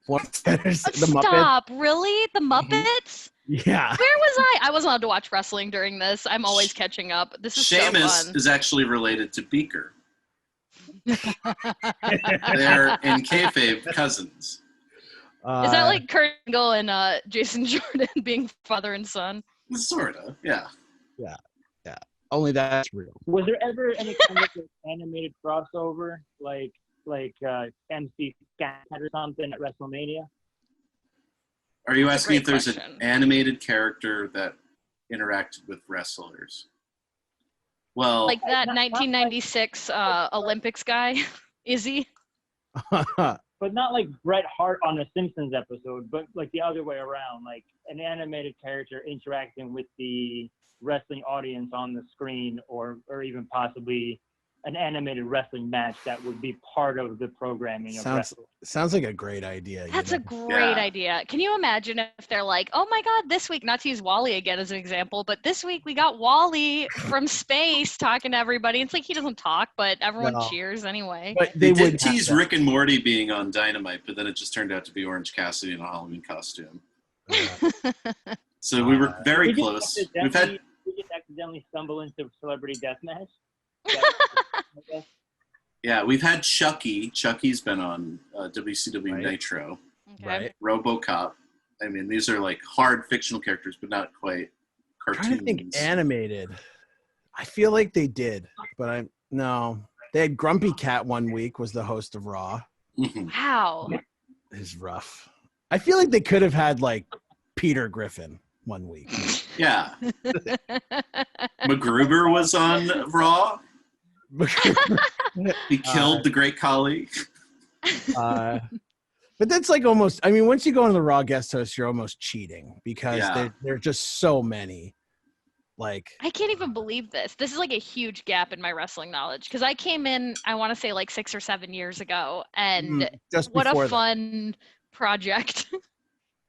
Yeah. The Stop! Muppets. Really? The Muppets? Yeah. Where was I? I wasn't allowed to watch wrestling during this. I'm always catching up. This is Sheamus so fun. is actually related to Beaker. They're in kayfabe cousins. Is that like Kurt Angle and Jason Jordan being father and son? Sorta, yeah. Yeah, yeah. Only that's real. Was there ever any kind of animated crossover, like MC Scat or something at WrestleMania? Are you asking if there's question. an animated character that interacted with wrestlers? Well, Like that 1996 Olympics guy, Izzy? But not like Bret Hart on a Simpsons episode, but like the other way around, like an animated character interacting with the wrestling audience on the screen, or even possibly an animated wrestling match that would be part of the programming of wrestling. Sounds like a great idea. That's a great idea. Can you imagine if they're like, oh my God, this week, not to use Wally again as an example, but this week we got Wally from space talking to everybody. It's like he doesn't talk, but everyone cheers anyway. But they did tease Rick and Morty being on Dynamite, but then it just turned out to be Orange Cassidy in a Halloween costume. So we were very close. We just accidentally stumble into Celebrity Deathmatch. Yeah, we've had Chucky. Chucky's been on WCW Nitro. Okay. Right. RoboCop. I mean, these are like hard fictional characters, but not quite cartoons. I'm trying to think animated. I feel like they did, but no. They had Grumpy Cat one week, was the host of Raw. Wow. It's rough. I feel like they could have had like Peter Griffin one week. Yeah. MacGruber was on Raw. He killed the Great Khali. But that's like almost, I mean, once you go on the Raw guest host, you're almost cheating because there are just so many. Like, I can't even believe this. This is like a huge gap in my wrestling knowledge because I came in, I want to say like 6 or 7 years ago, and what a fun project.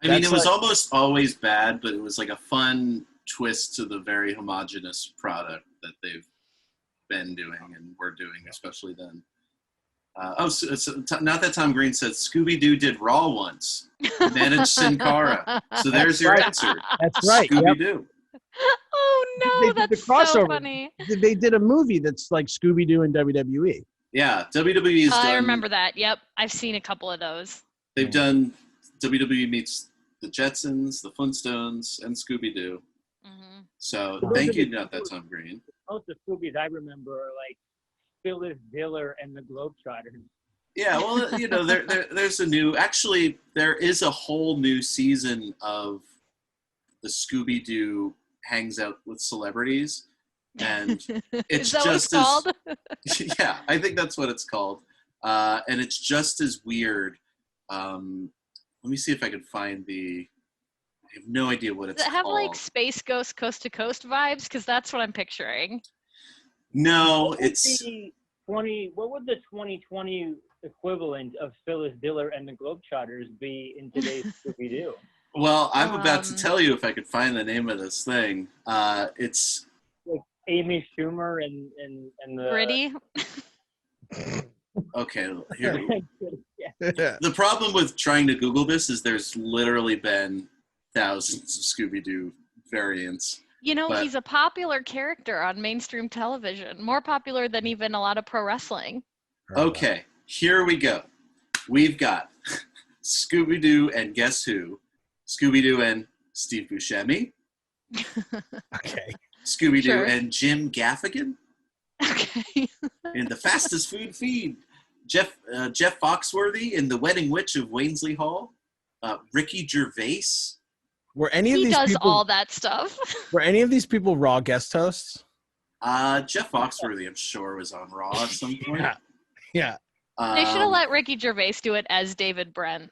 I mean, it was almost always bad, but it was like a fun twist to the very homogenous product that they've been doing and were doing, especially then. Not that Tom Green said Scooby-Doo did Raw once. Managed Sin Cara. So there's your answer. That's right. Scooby-Doo. Oh no, that's so funny. They did a movie that's like Scooby-Doo and WWE. Yeah, WWE's done. I remember that. Yep, I've seen a couple of those. They've done WWE meets the Jetsons, the Flintstones, and Scooby-Doo. Mm-hmm. So thank you, not that Tom Green. Most of the Scoobies I remember are like Phyllis Diller and the Globetrotters. Yeah, well, you know, there's a new. Actually, there is a whole new season of the Scooby-Doo hangs out with celebrities, and it's just as called? Yeah, I think that's what it's called, and it's just as weird. Let me see if I can find the. I have no idea what it's Does it have called. like Space Ghost Coast to Coast vibes? Because that's what I'm picturing. No, it's. What would the 2020 equivalent of Phyllis Diller and the Globetrotters be in today's Scooby-Doo? Well, I'm about to tell you if I could find the name of this thing. It's like Amy Schumer and the Gritty. okay. Here. The problem with trying to Google this is there's literally been thousands of Scooby-Doo variants. You know, But- he's a popular character on mainstream television, more popular than even a lot of pro wrestling. Okay, here we go. We've got Scooby-Doo and guess who? Scooby-Doo and Steve Buscemi. Okay. Scooby-Doo Sure. and Jim Gaffigan. Okay. In the fastest food feed. Jeff Foxworthy in The Wedding Witch of Wainsley Hall. Ricky Gervais. Were any of He these does people all that stuff. were any of these people Raw guest hosts? Jeff Foxworthy, I'm sure, was on Raw at some point. Yeah. They should have let Ricky Gervais do it as David Brent.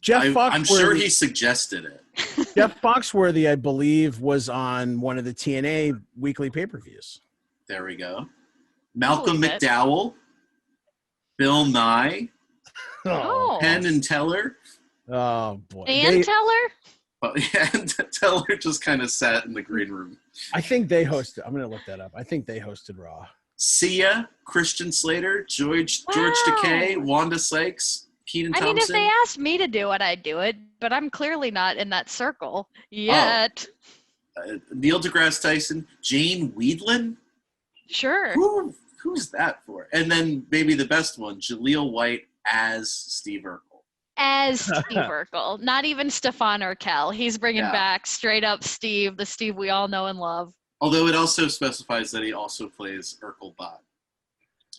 Jeff Foxworthy. I'm sure he suggested it. Jeff Foxworthy, I believe, was on one of the TNA weekly pay-per-views. There we go. Malcolm Believe it. McDowell. Bill Nye. Oh. Penn and Teller. Oh boy. And Teller? But yeah, Teller just kind of sat in the green room. I think they hosted. I'm gonna look that up. I think they hosted Raw. Sia, Christian Slater, George Wow. Takei, Wanda Sykes, Keenan I Thompson. mean, if they asked me to do it, I'd do it, but I'm clearly not in that circle yet. Neil deGrasse Tyson, Jane Weedlin. Sure. Who's that for? And then maybe the best one, Jaleel White as Steve Urkel. As Steve Urkel, not even Stefan Urkel. He's bringing Yeah. back straight up Steve, the Steve we all know and love. Although it also specifies that he also plays Urkel Bot.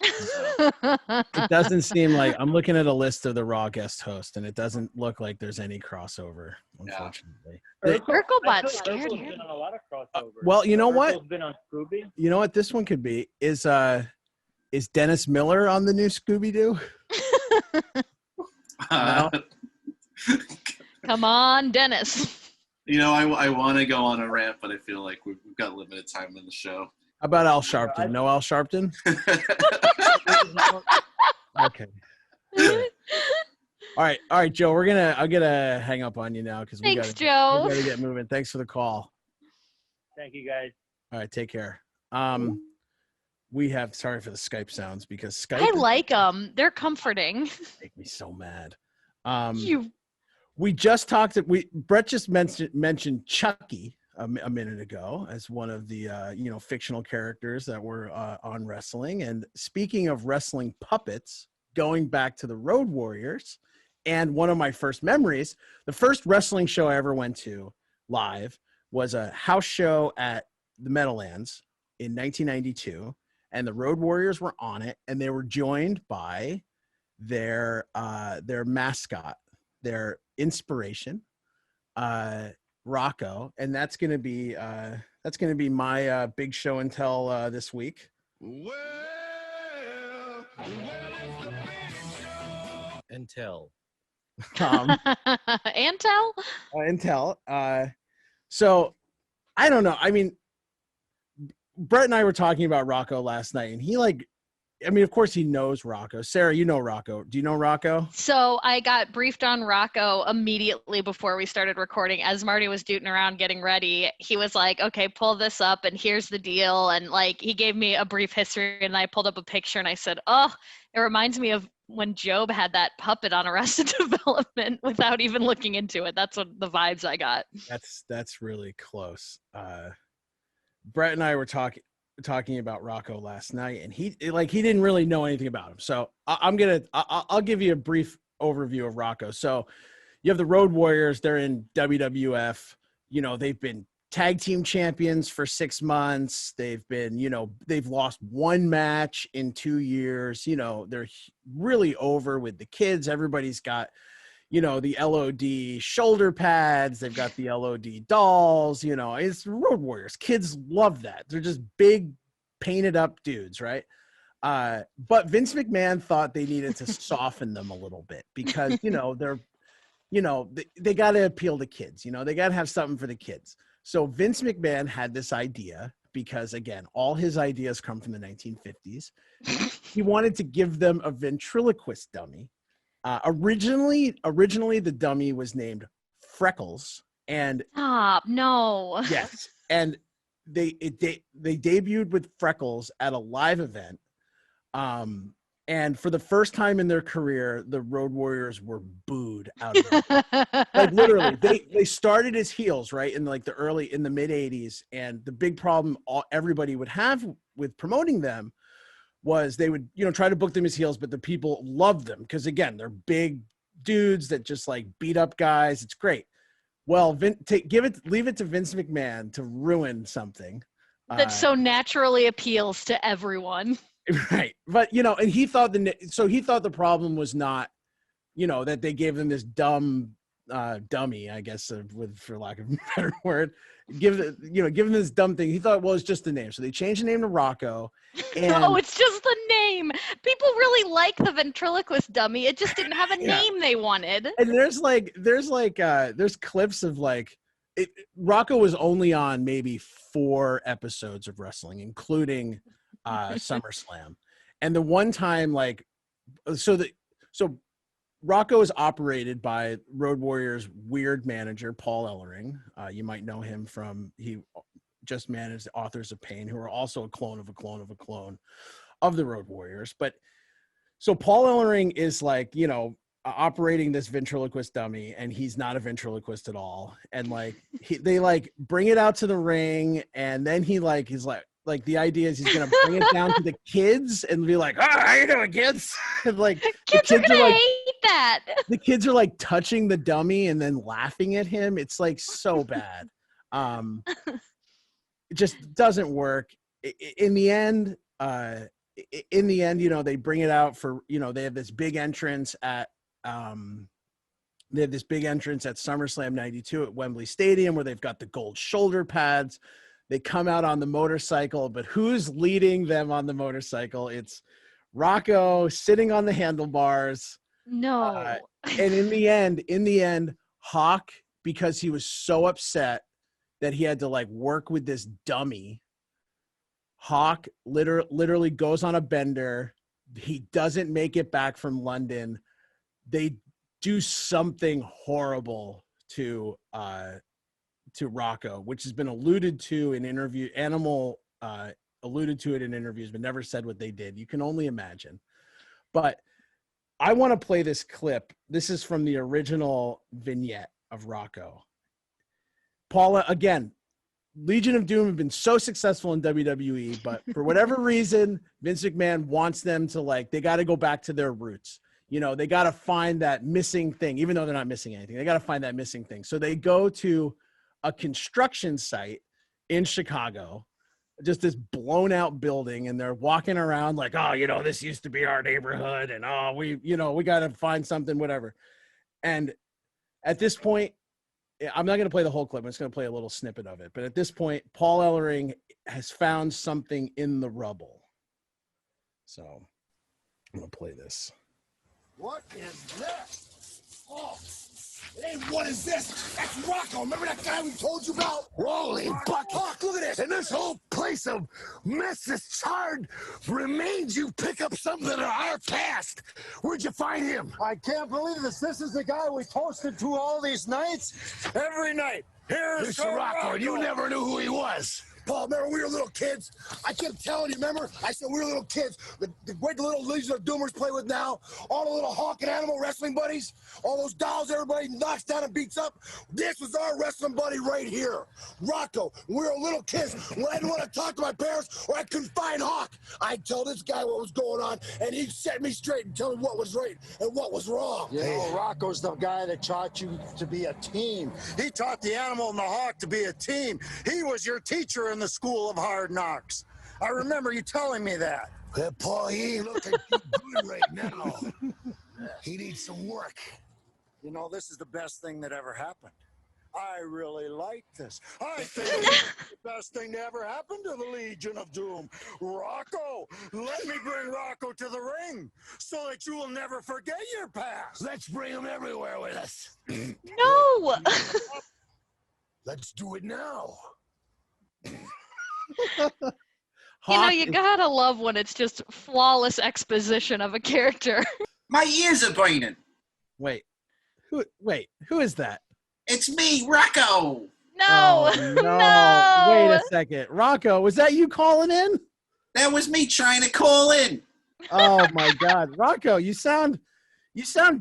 It doesn't seem like I'm looking at a list of the Raw guest hosts, and it doesn't look like there's any crossover, unfortunately. Urkelbot I feel scared Urkel's him. been on a lot of crossovers. Well, you know what? Urkel's been on Scooby. You know what this one could be is Dennis Miller on the new Scooby-Doo? No? Come on, Dennis. You know, I want to go on a rant, but I feel like we've got limited time in the show. How about Al Sharpton? No Al Sharpton? Okay. All right, Joe. I'm gonna hang up on you now because we Thanks, gotta Joe. get moving. Thanks for the call. Thank you, guys. All right, take care. We have sorry for the Skype sounds because Skype I like them. They're comforting. make me so mad. You. We just talked. Brett just mentioned Chucky a minute ago as one of the fictional characters that were on wrestling. And speaking of wrestling puppets, going back to the Road Warriors, and one of my first memories, the first wrestling show I ever went to live was a house show at the Meadowlands in 1992, and the Road Warriors were on it, and they were joined by their mascot, their inspiration, Rocco, and that's gonna be my big show and tell this week. And tell. Antel? So I don't know. I mean, Brett and I were talking about Rocco last night, and he of course he knows Rocco. Sarah, you know Rocco. Do you know Rocco? So I got briefed on Rocco immediately before we started recording. As Marty was dooting around getting ready, he was like, okay, pull this up and here's the deal. And he gave me a brief history and I pulled up a picture and I said, oh, it reminds me of when Job had that puppet on Arrested Development without even looking into it. That's what the vibes I got. That's really close. Brett and I were talking about Rocco last night, and he didn't really know anything about him. So I'll give you a brief overview of Rocco. So you have the Road Warriors. They're in WWF. They've been tag team champions for 6 months. They've lost one match in 2 years. They're really over with the kids. Everybody's got, the LOD shoulder pads. They've got the LOD dolls. It's Road Warriors. Kids love that. They're just big, painted up dudes, right? But Vince McMahon thought they needed to soften them a little bit because, they're, they got to appeal to kids. They got to have something for the kids. So Vince McMahon had this idea because, again, all his ideas come from the 1950s. He wanted to give them a ventriloquist dummy. Originally, the dummy was named Freckles, and Stop. No. yes, and they debuted with Freckles at a live event. And for the first time in their career, the Road Warriors were booed out of it. Like literally, they started as heels, right? In like in the mid 80s. And the big problem everybody would have with promoting them was they would, try to book them as heels, but the people loved them because again, they're big dudes that just like beat up guys. It's great. Well, leave it to Vince McMahon to ruin something that so naturally appeals to everyone. Right. But, and he thought the problem was not, that they gave them this dummy, I guess, for lack of a better word, give them this dumb thing. He thought, well, it's just the name. So they changed the name to ROCCO. No, it's just the name. People really like the ventriloquist dummy. It just didn't have a name they wanted. And there's clips of ROCCO was only on maybe 4 episodes of wrestling, including SummerSlam. And the one time so ROCCO is operated by Road Warriors weird manager Paul Ellering. You might know him from he just managed the Authors of Pain, who are also a clone of a clone of a clone of the Road Warriors. But so Paul Ellering is operating this ventriloquist dummy, and he's not a ventriloquist at all. And they bring it out to the ring, and then he's like the idea is he's gonna bring it down to the kids and be like, "Oh, how you doing, kids?" And kids are gonna hate that. The kids are touching the dummy and then laughing at him. It's so bad. It just doesn't work. In the end, they bring it out for they have this big entrance at SummerSlam '92 at Wembley Stadium where they've got the gold shoulder pads. They come out on the motorcycle, but who's leading them on the motorcycle? It's ROCCO sitting on the handlebars. No. And in the end, Hawk, because he was so upset that he had to work with this dummy, Hawk literally goes on a bender. He doesn't make it back from London. They do something horrible to ROCCO, which has been alluded to in interview. Animal alluded to it in interviews, but never said what they did. You can only imagine. But I want to play this clip. This is from the original vignette of ROCCO. Paula, again, Legion of Doom have been so successful in WWE, but for whatever reason, Vince McMahon wants them to they got to go back to their roots. They got to find that missing thing, even though they're not missing anything. They got to find that missing thing. So they go to a construction site in Chicago, just this blown out building, and they're walking around this used to be our neighborhood, and we got to find something, whatever. And at this point, I'm not going to play the whole clip. I'm just going to play a little snippet of it. But at this point, Paul Ellering has found something in the rubble. So I'm going to play this. What is this? Oh, hey, what is this? That's ROCCO. Remember that guy we told you about? Holy bucket. Look at this. And this whole place of mess, this charred remains, you pick up something of our past. Where'd you find him? I can't believe this. This is the guy we toasted to all these nights. Every night. Here's ROCCO. You never knew who he was. Paul, remember we were little kids? I kept telling you, remember? I said we were little kids. The great little Legion of Doomers play with now. All the little Hawk and Animal wrestling buddies. All those dolls everybody knocks down and beats up. This was our wrestling buddy right here. ROCCO. We were little kids. When I didn't want to talk to my parents or I couldn't find Hawk, I'd tell this guy what was going on, and he'd set me straight and tell me what was right and what was wrong. ROCCO's the guy that taught you to be a team. He taught the Animal and the Hawk to be a team. He was your teacher in the School of Hard Knocks. I remember you telling me that. Paul, he ain't looking too good right now. He needs some work. This is the best thing that ever happened. I really like this. I think it's the best thing to ever happen to the Legion of Doom. ROCCO, let me bring ROCCO to the ring so that you will never forget your past. Let's bring him everywhere with us. No. Let's do it now. You gotta love when it's just flawless exposition of a character. My ears are burning. Wait, who is that? It's me, Rocco. No, Oh, no. no. Wait a second. Rocco, was that you calling in? That was me trying to call in. Oh my God. Rocco, you sound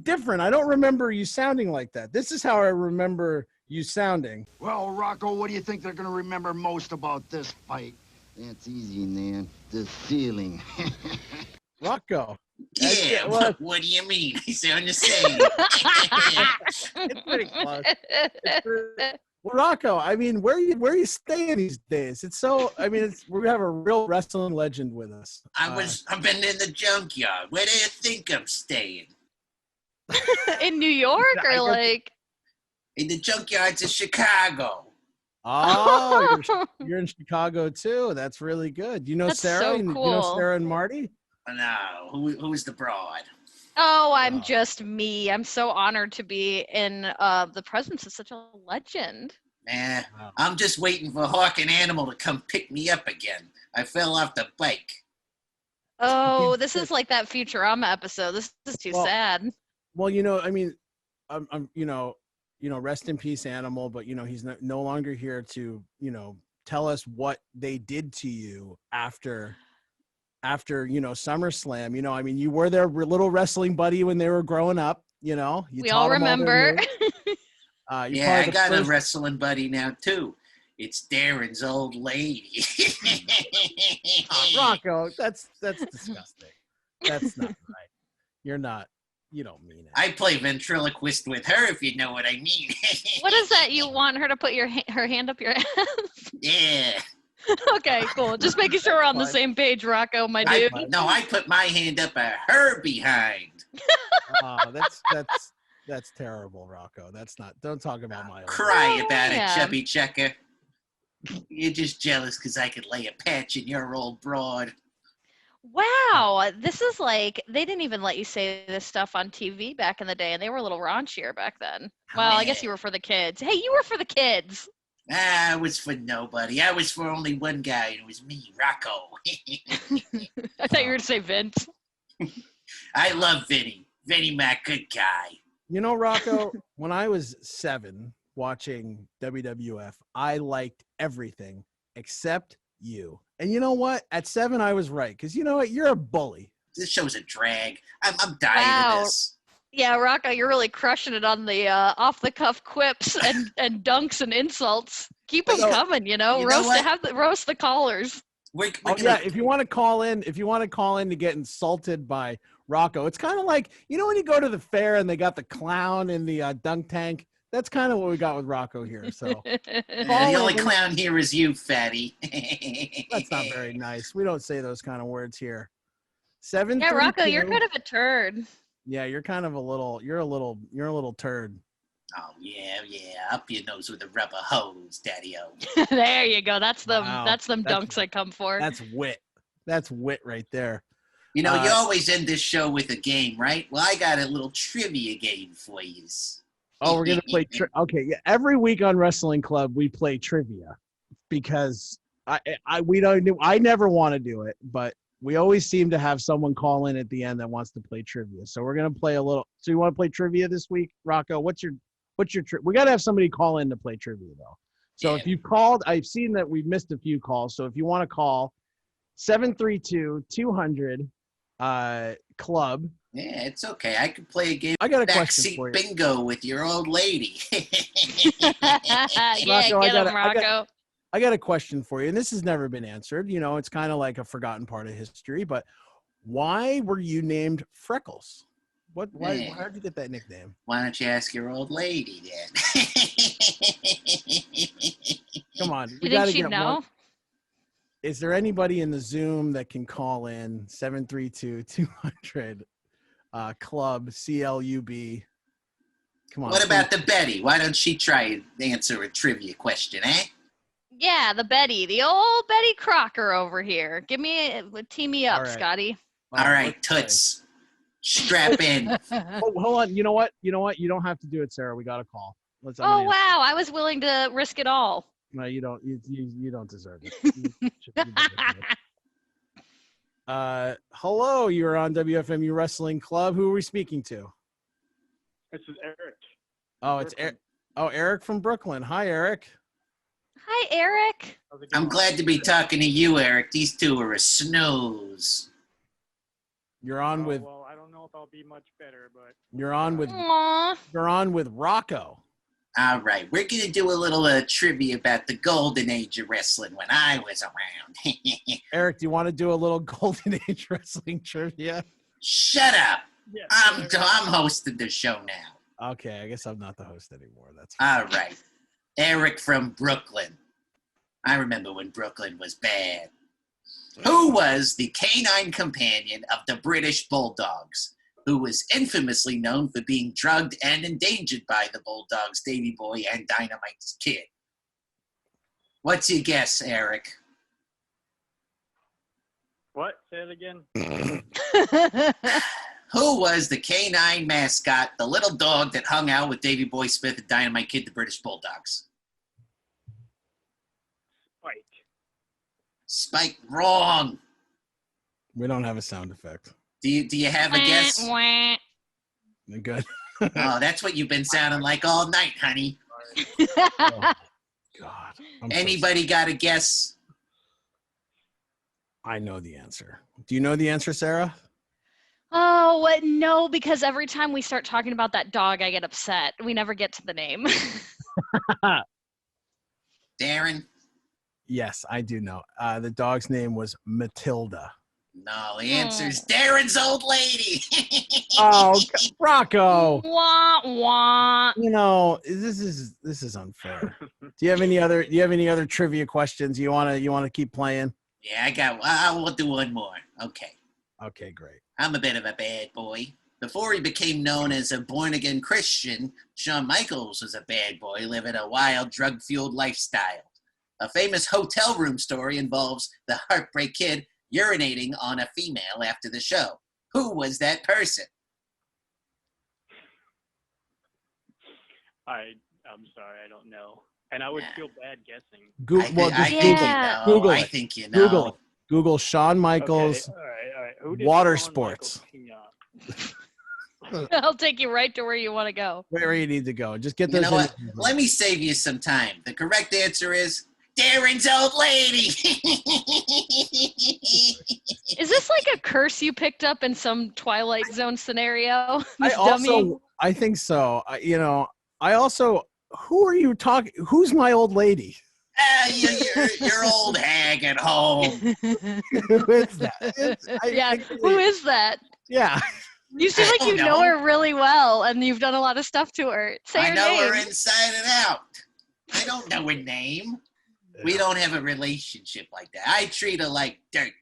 different. I don't remember you sounding like that. This is how I remember you sounding. Well, Rocco, what do you think they're going to remember most about this fight? That's easy, man. The ceiling. Rocco. Yeah, Well, what do you mean? I sound the same. it's pretty close. Well, Rocco, I mean, where are you staying these days? It's so, I mean, we have a real wrestling legend with us. I've been in the junkyard. Where do you think I'm staying? In New York or like? In the junkyards of Chicago. Oh, you're in Chicago too. That's really good. You know That's Sarah? so You know cool. Sarah and Marty? No, who is the broad? Oh, I'm just me. I'm so honored to be in the presence of such a legend. Nah, I'm just waiting for Hawk and Animal to come pick me up again. I fell off the bike. Oh, this is like that Futurama episode. This is too sad. Well, you know, I mean, I'm you know, rest in peace, Animal. But you know, he's no longer here to tell us what they did to you after SummerSlam. You know, I mean, you were their little wrestling buddy when they were growing up. You know, We all remember. Yeah, I got a wrestling buddy now too. It's Darren's old lady. Rocco, that's disgusting. That's not right. You don't mean it. I play ventriloquist with her, if you know what I mean. What is that? You want her to put her hand up your ass? Yeah. Okay, cool. Just making sure we're on the same page, Rocco, my dude. I put my hand up at her behind. Oh, that's terrible, Rocco. That's not. Don't talk about my. Cry about it, chubby checker. You're just jealous because I could lay a patch in your old broad. Wow, this is like they didn't even let you say this stuff on TV back in the day, and they were a little raunchier back then. Well, I guess you were for the kids. Hey, you were for the kids. I was for nobody. I was for only one guy, and it was me, Rocco. I thought you were going to say Vince. I love Vinny. Vinny, my good guy. You know, Rocco, when I was 7 watching WWF, I liked everything except you. And you know what? At 7, I was right. Because you know what? You're a bully. This show's a drag. I'm dying of this. Yeah, Rocco, you're really crushing it on the off-the-cuff quips and dunks and insults. Keep them coming, roast the callers. If you want to call in, to get insulted by Rocco, it's kind of like when you go to the fair and they got the clown in the dunk tank. That's kind of what we got with Rocco here. So the only clown here is you, fatty. That's not very nice. We don't say those kind of words here. 7. Yeah, Rocco, you're kind of a turd. Yeah, you're kind of a little turd. Oh yeah, up your nose with a rubber hose, daddy-o. There you go. That's them dunks I come for. That's wit. That's wit right there. You always end this show with a game, right? Well, I got a little trivia game for you. Oh, we're gonna play. Okay, yeah. Every week on Wrestling Club, we play trivia because I never want to do it, but we always seem to have someone call in at the end that wants to play trivia. So we're gonna play a little. So you want to play trivia this week, Rocco? What's your we got to have somebody call in to play trivia though. So if you've called, I've seen that we've missed a few calls. So if you want to call 732-200 club. Yeah, it's okay. I could play a game. I got a question for you. Bingo with your old lady. Rocco. I got a question for you, and this has never been answered. It's kind of like a forgotten part of history, but why were you named Freckles? Why did you get that nickname? Why don't you ask your old lady then? Come on. You think she'd know? Is there anybody in the Zoom that can call in 732-200 club CLUB? Come on. What about the Betty? Why don't she try and answer a trivia question, eh? Yeah, the old Betty Crocker over here. Tee me up, right. Scotty. All right, Toots. Strap in. Hold on. You know what? You don't have to do it, Sarah. We got a call. Oh wow! I was willing to risk it all. No, you don't. You don't deserve it. Hello, you're on WFMU Wrestling Club. Who are we speaking to? This is Eric. Oh, it's Eric. Oh, Eric from Brooklyn. Hi, Eric. Hi, Eric. I'm glad to be talking to you, Eric. These two are a snooze. You're on with. Well, I don't know if I'll be much better, but You're on with. Aww. You're on with Rocco. All right, we're going to do a little trivia about the golden age of wrestling when I was around. Eric, do you want to do a little Golden Age wrestling trivia? Shut up. yeah. I'm hosting the show now. Okay, I guess I'm not the host anymore. That's All right. Eric from Brooklyn. I remember when Brooklyn was bad. Who was the canine companion of the British Bulldogs, who was infamously known for being drugged and endangered by the Bulldogs, Davey Boy, and Dynamite's Kid? What's your guess, Eric? What? Say it again. Who was the canine mascot, the little dog that hung out with Davey Boy Smith and Dynamite Kid, the British Bulldogs? Spike, wrong. We don't have a sound effect. Do you have a guess? Good. Oh, that's what you've been sounding like all night, honey. Oh, God. Anybody got a guess? I know the answer. Do you know the answer, Sarah? Oh, no, because every time we start talking about that dog, I get upset. We never get to the name. Darren? Yes, I do know. The dog's name was Matilda. No, the answer's Darren's old lady. Oh, Rocco. Wah, wah. You know, this is unfair. Do you have any other trivia questions you want to keep playing? Yeah, I will do one more. Okay. Okay, great. I'm a bit of a bad boy. Before he became known as a born-again Christian, Shawn Michaels was a bad boy living a wild, drug-fueled lifestyle. A famous hotel room story involves the Heartbreak Kid urinating on a female after the show. Who was that person? I'm sorry, I don't know. And I would feel bad guessing. I think you know. Google Shawn Michaels Okay. All right. Who did water Shawn sports. I'll take you right to where you want to go. Where you need to go. Just get You those. know what? Let me save you some time. The correct answer is Darren's old lady. Is this like a curse you picked up in some Twilight Zone scenario? I think so. Who are you talking? Who's my old lady? Your old hag at home. Who is that? Who is that? Yeah. You seem like you know her really well, and you've done a lot of stuff to her. Say her know name. her inside and out. I don't know her name. We don't have a relationship like that. I treat her like dirt.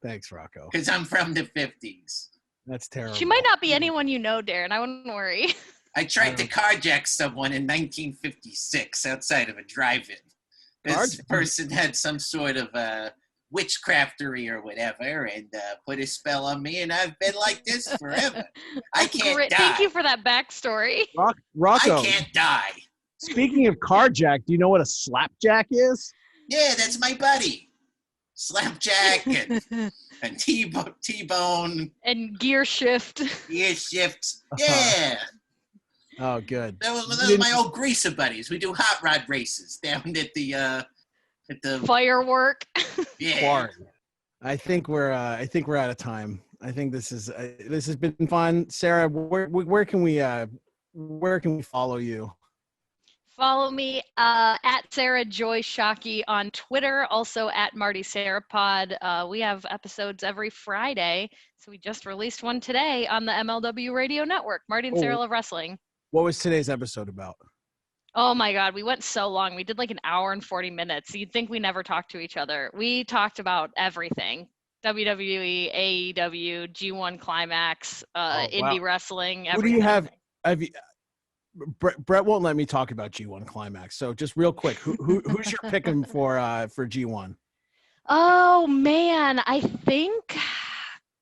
Thanks, Rocco. Because I'm from the 50s. That's terrible. She might not be anyone you know, Darren. I wouldn't worry. I tried to carjack someone in 1956 outside of a drive-in. This person had some sort of witchcraftery or whatever and put a spell on me, and I've been like this forever. I can't die. Thank you for that backstory. Rocco. I can't die. Speaking of carjack, do you know what a slapjack is? Yeah, that's my buddy. Slapjack and T-bone. And gear shift. Gear shift. Yeah. Oh, good. Those are my old greaser buddies. We do hot rod races down at the firework. Yeah. I think we're out of time. I think this has been fun. Sarah, where can we follow you? Follow me at Sarah Joy Shockey on Twitter, also at Marty Sarapod. We have episodes every Friday, so we just released one today on the MLW Radio Network. Marty and Sarah Love Wrestling. What was today's episode about? Oh my God, we went so long. We did like an hour and 40 minutes. You'd think we never talked to each other. We talked about everything. WWE, AEW, G1 Climax, indie wrestling. Who do you have? Brett won't let me talk about G1 Climax. So just real quick, who's your pick'em for G1? Oh man, I think,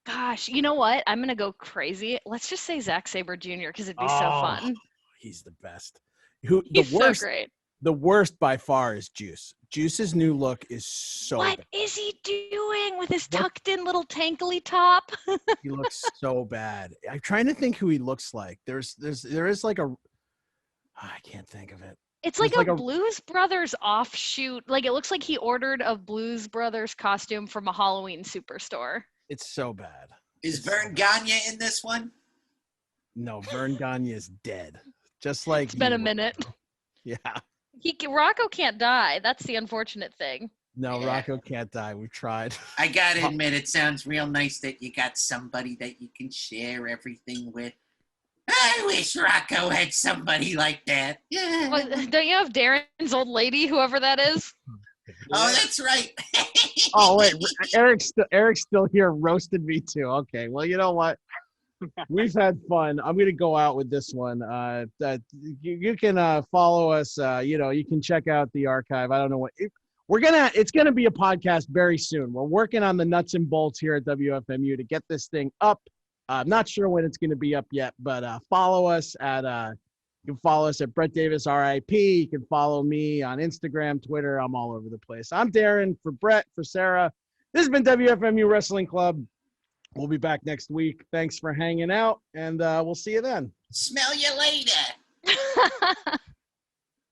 gosh, you know what? I'm gonna go crazy. Let's just say Zack Sabre Jr. because it'd be so fun. He's the best. He's so great. The worst by far is Juice. Juice's new look is so What bad. is he doing with his tucked in little tankly top? He looks so bad. I'm trying to think who he looks like. There is like I can't think of it. It's like a Blues Brothers offshoot. Like, it looks like he ordered a Blues Brothers costume from a Halloween superstore. It's so bad. Is Vern Gagne in this one? No, Vern Gagne is dead. Just like it's been a minute. Yeah. Rocco can't die. That's the unfortunate thing. No, yeah. Rocco can't die. We've tried. I gotta admit, it sounds real nice that you got somebody that you can share everything with. I wish Rocco had somebody like that. Yeah. Well, don't you have Darren's old lady, whoever that is? Oh, that's right. Oh, wait. Eric's still here roasting me too. Okay. Well, you know what? We've had fun. I'm going to go out with this one. You can follow us. You can check out the archive. I don't know what it's going to be a podcast very soon. We're working on the nuts and bolts here at WFMU to get this thing up. I'm not sure when it's going to be up yet, but follow us at you can follow us at Brett Davis RIP. You can follow me on Instagram, Twitter. I'm all over the place. I'm Darren for Brett, for Sarah. This has been WFMU Wrestling Club. We'll be back next week. Thanks for hanging out, and we'll see you then. Smell you later.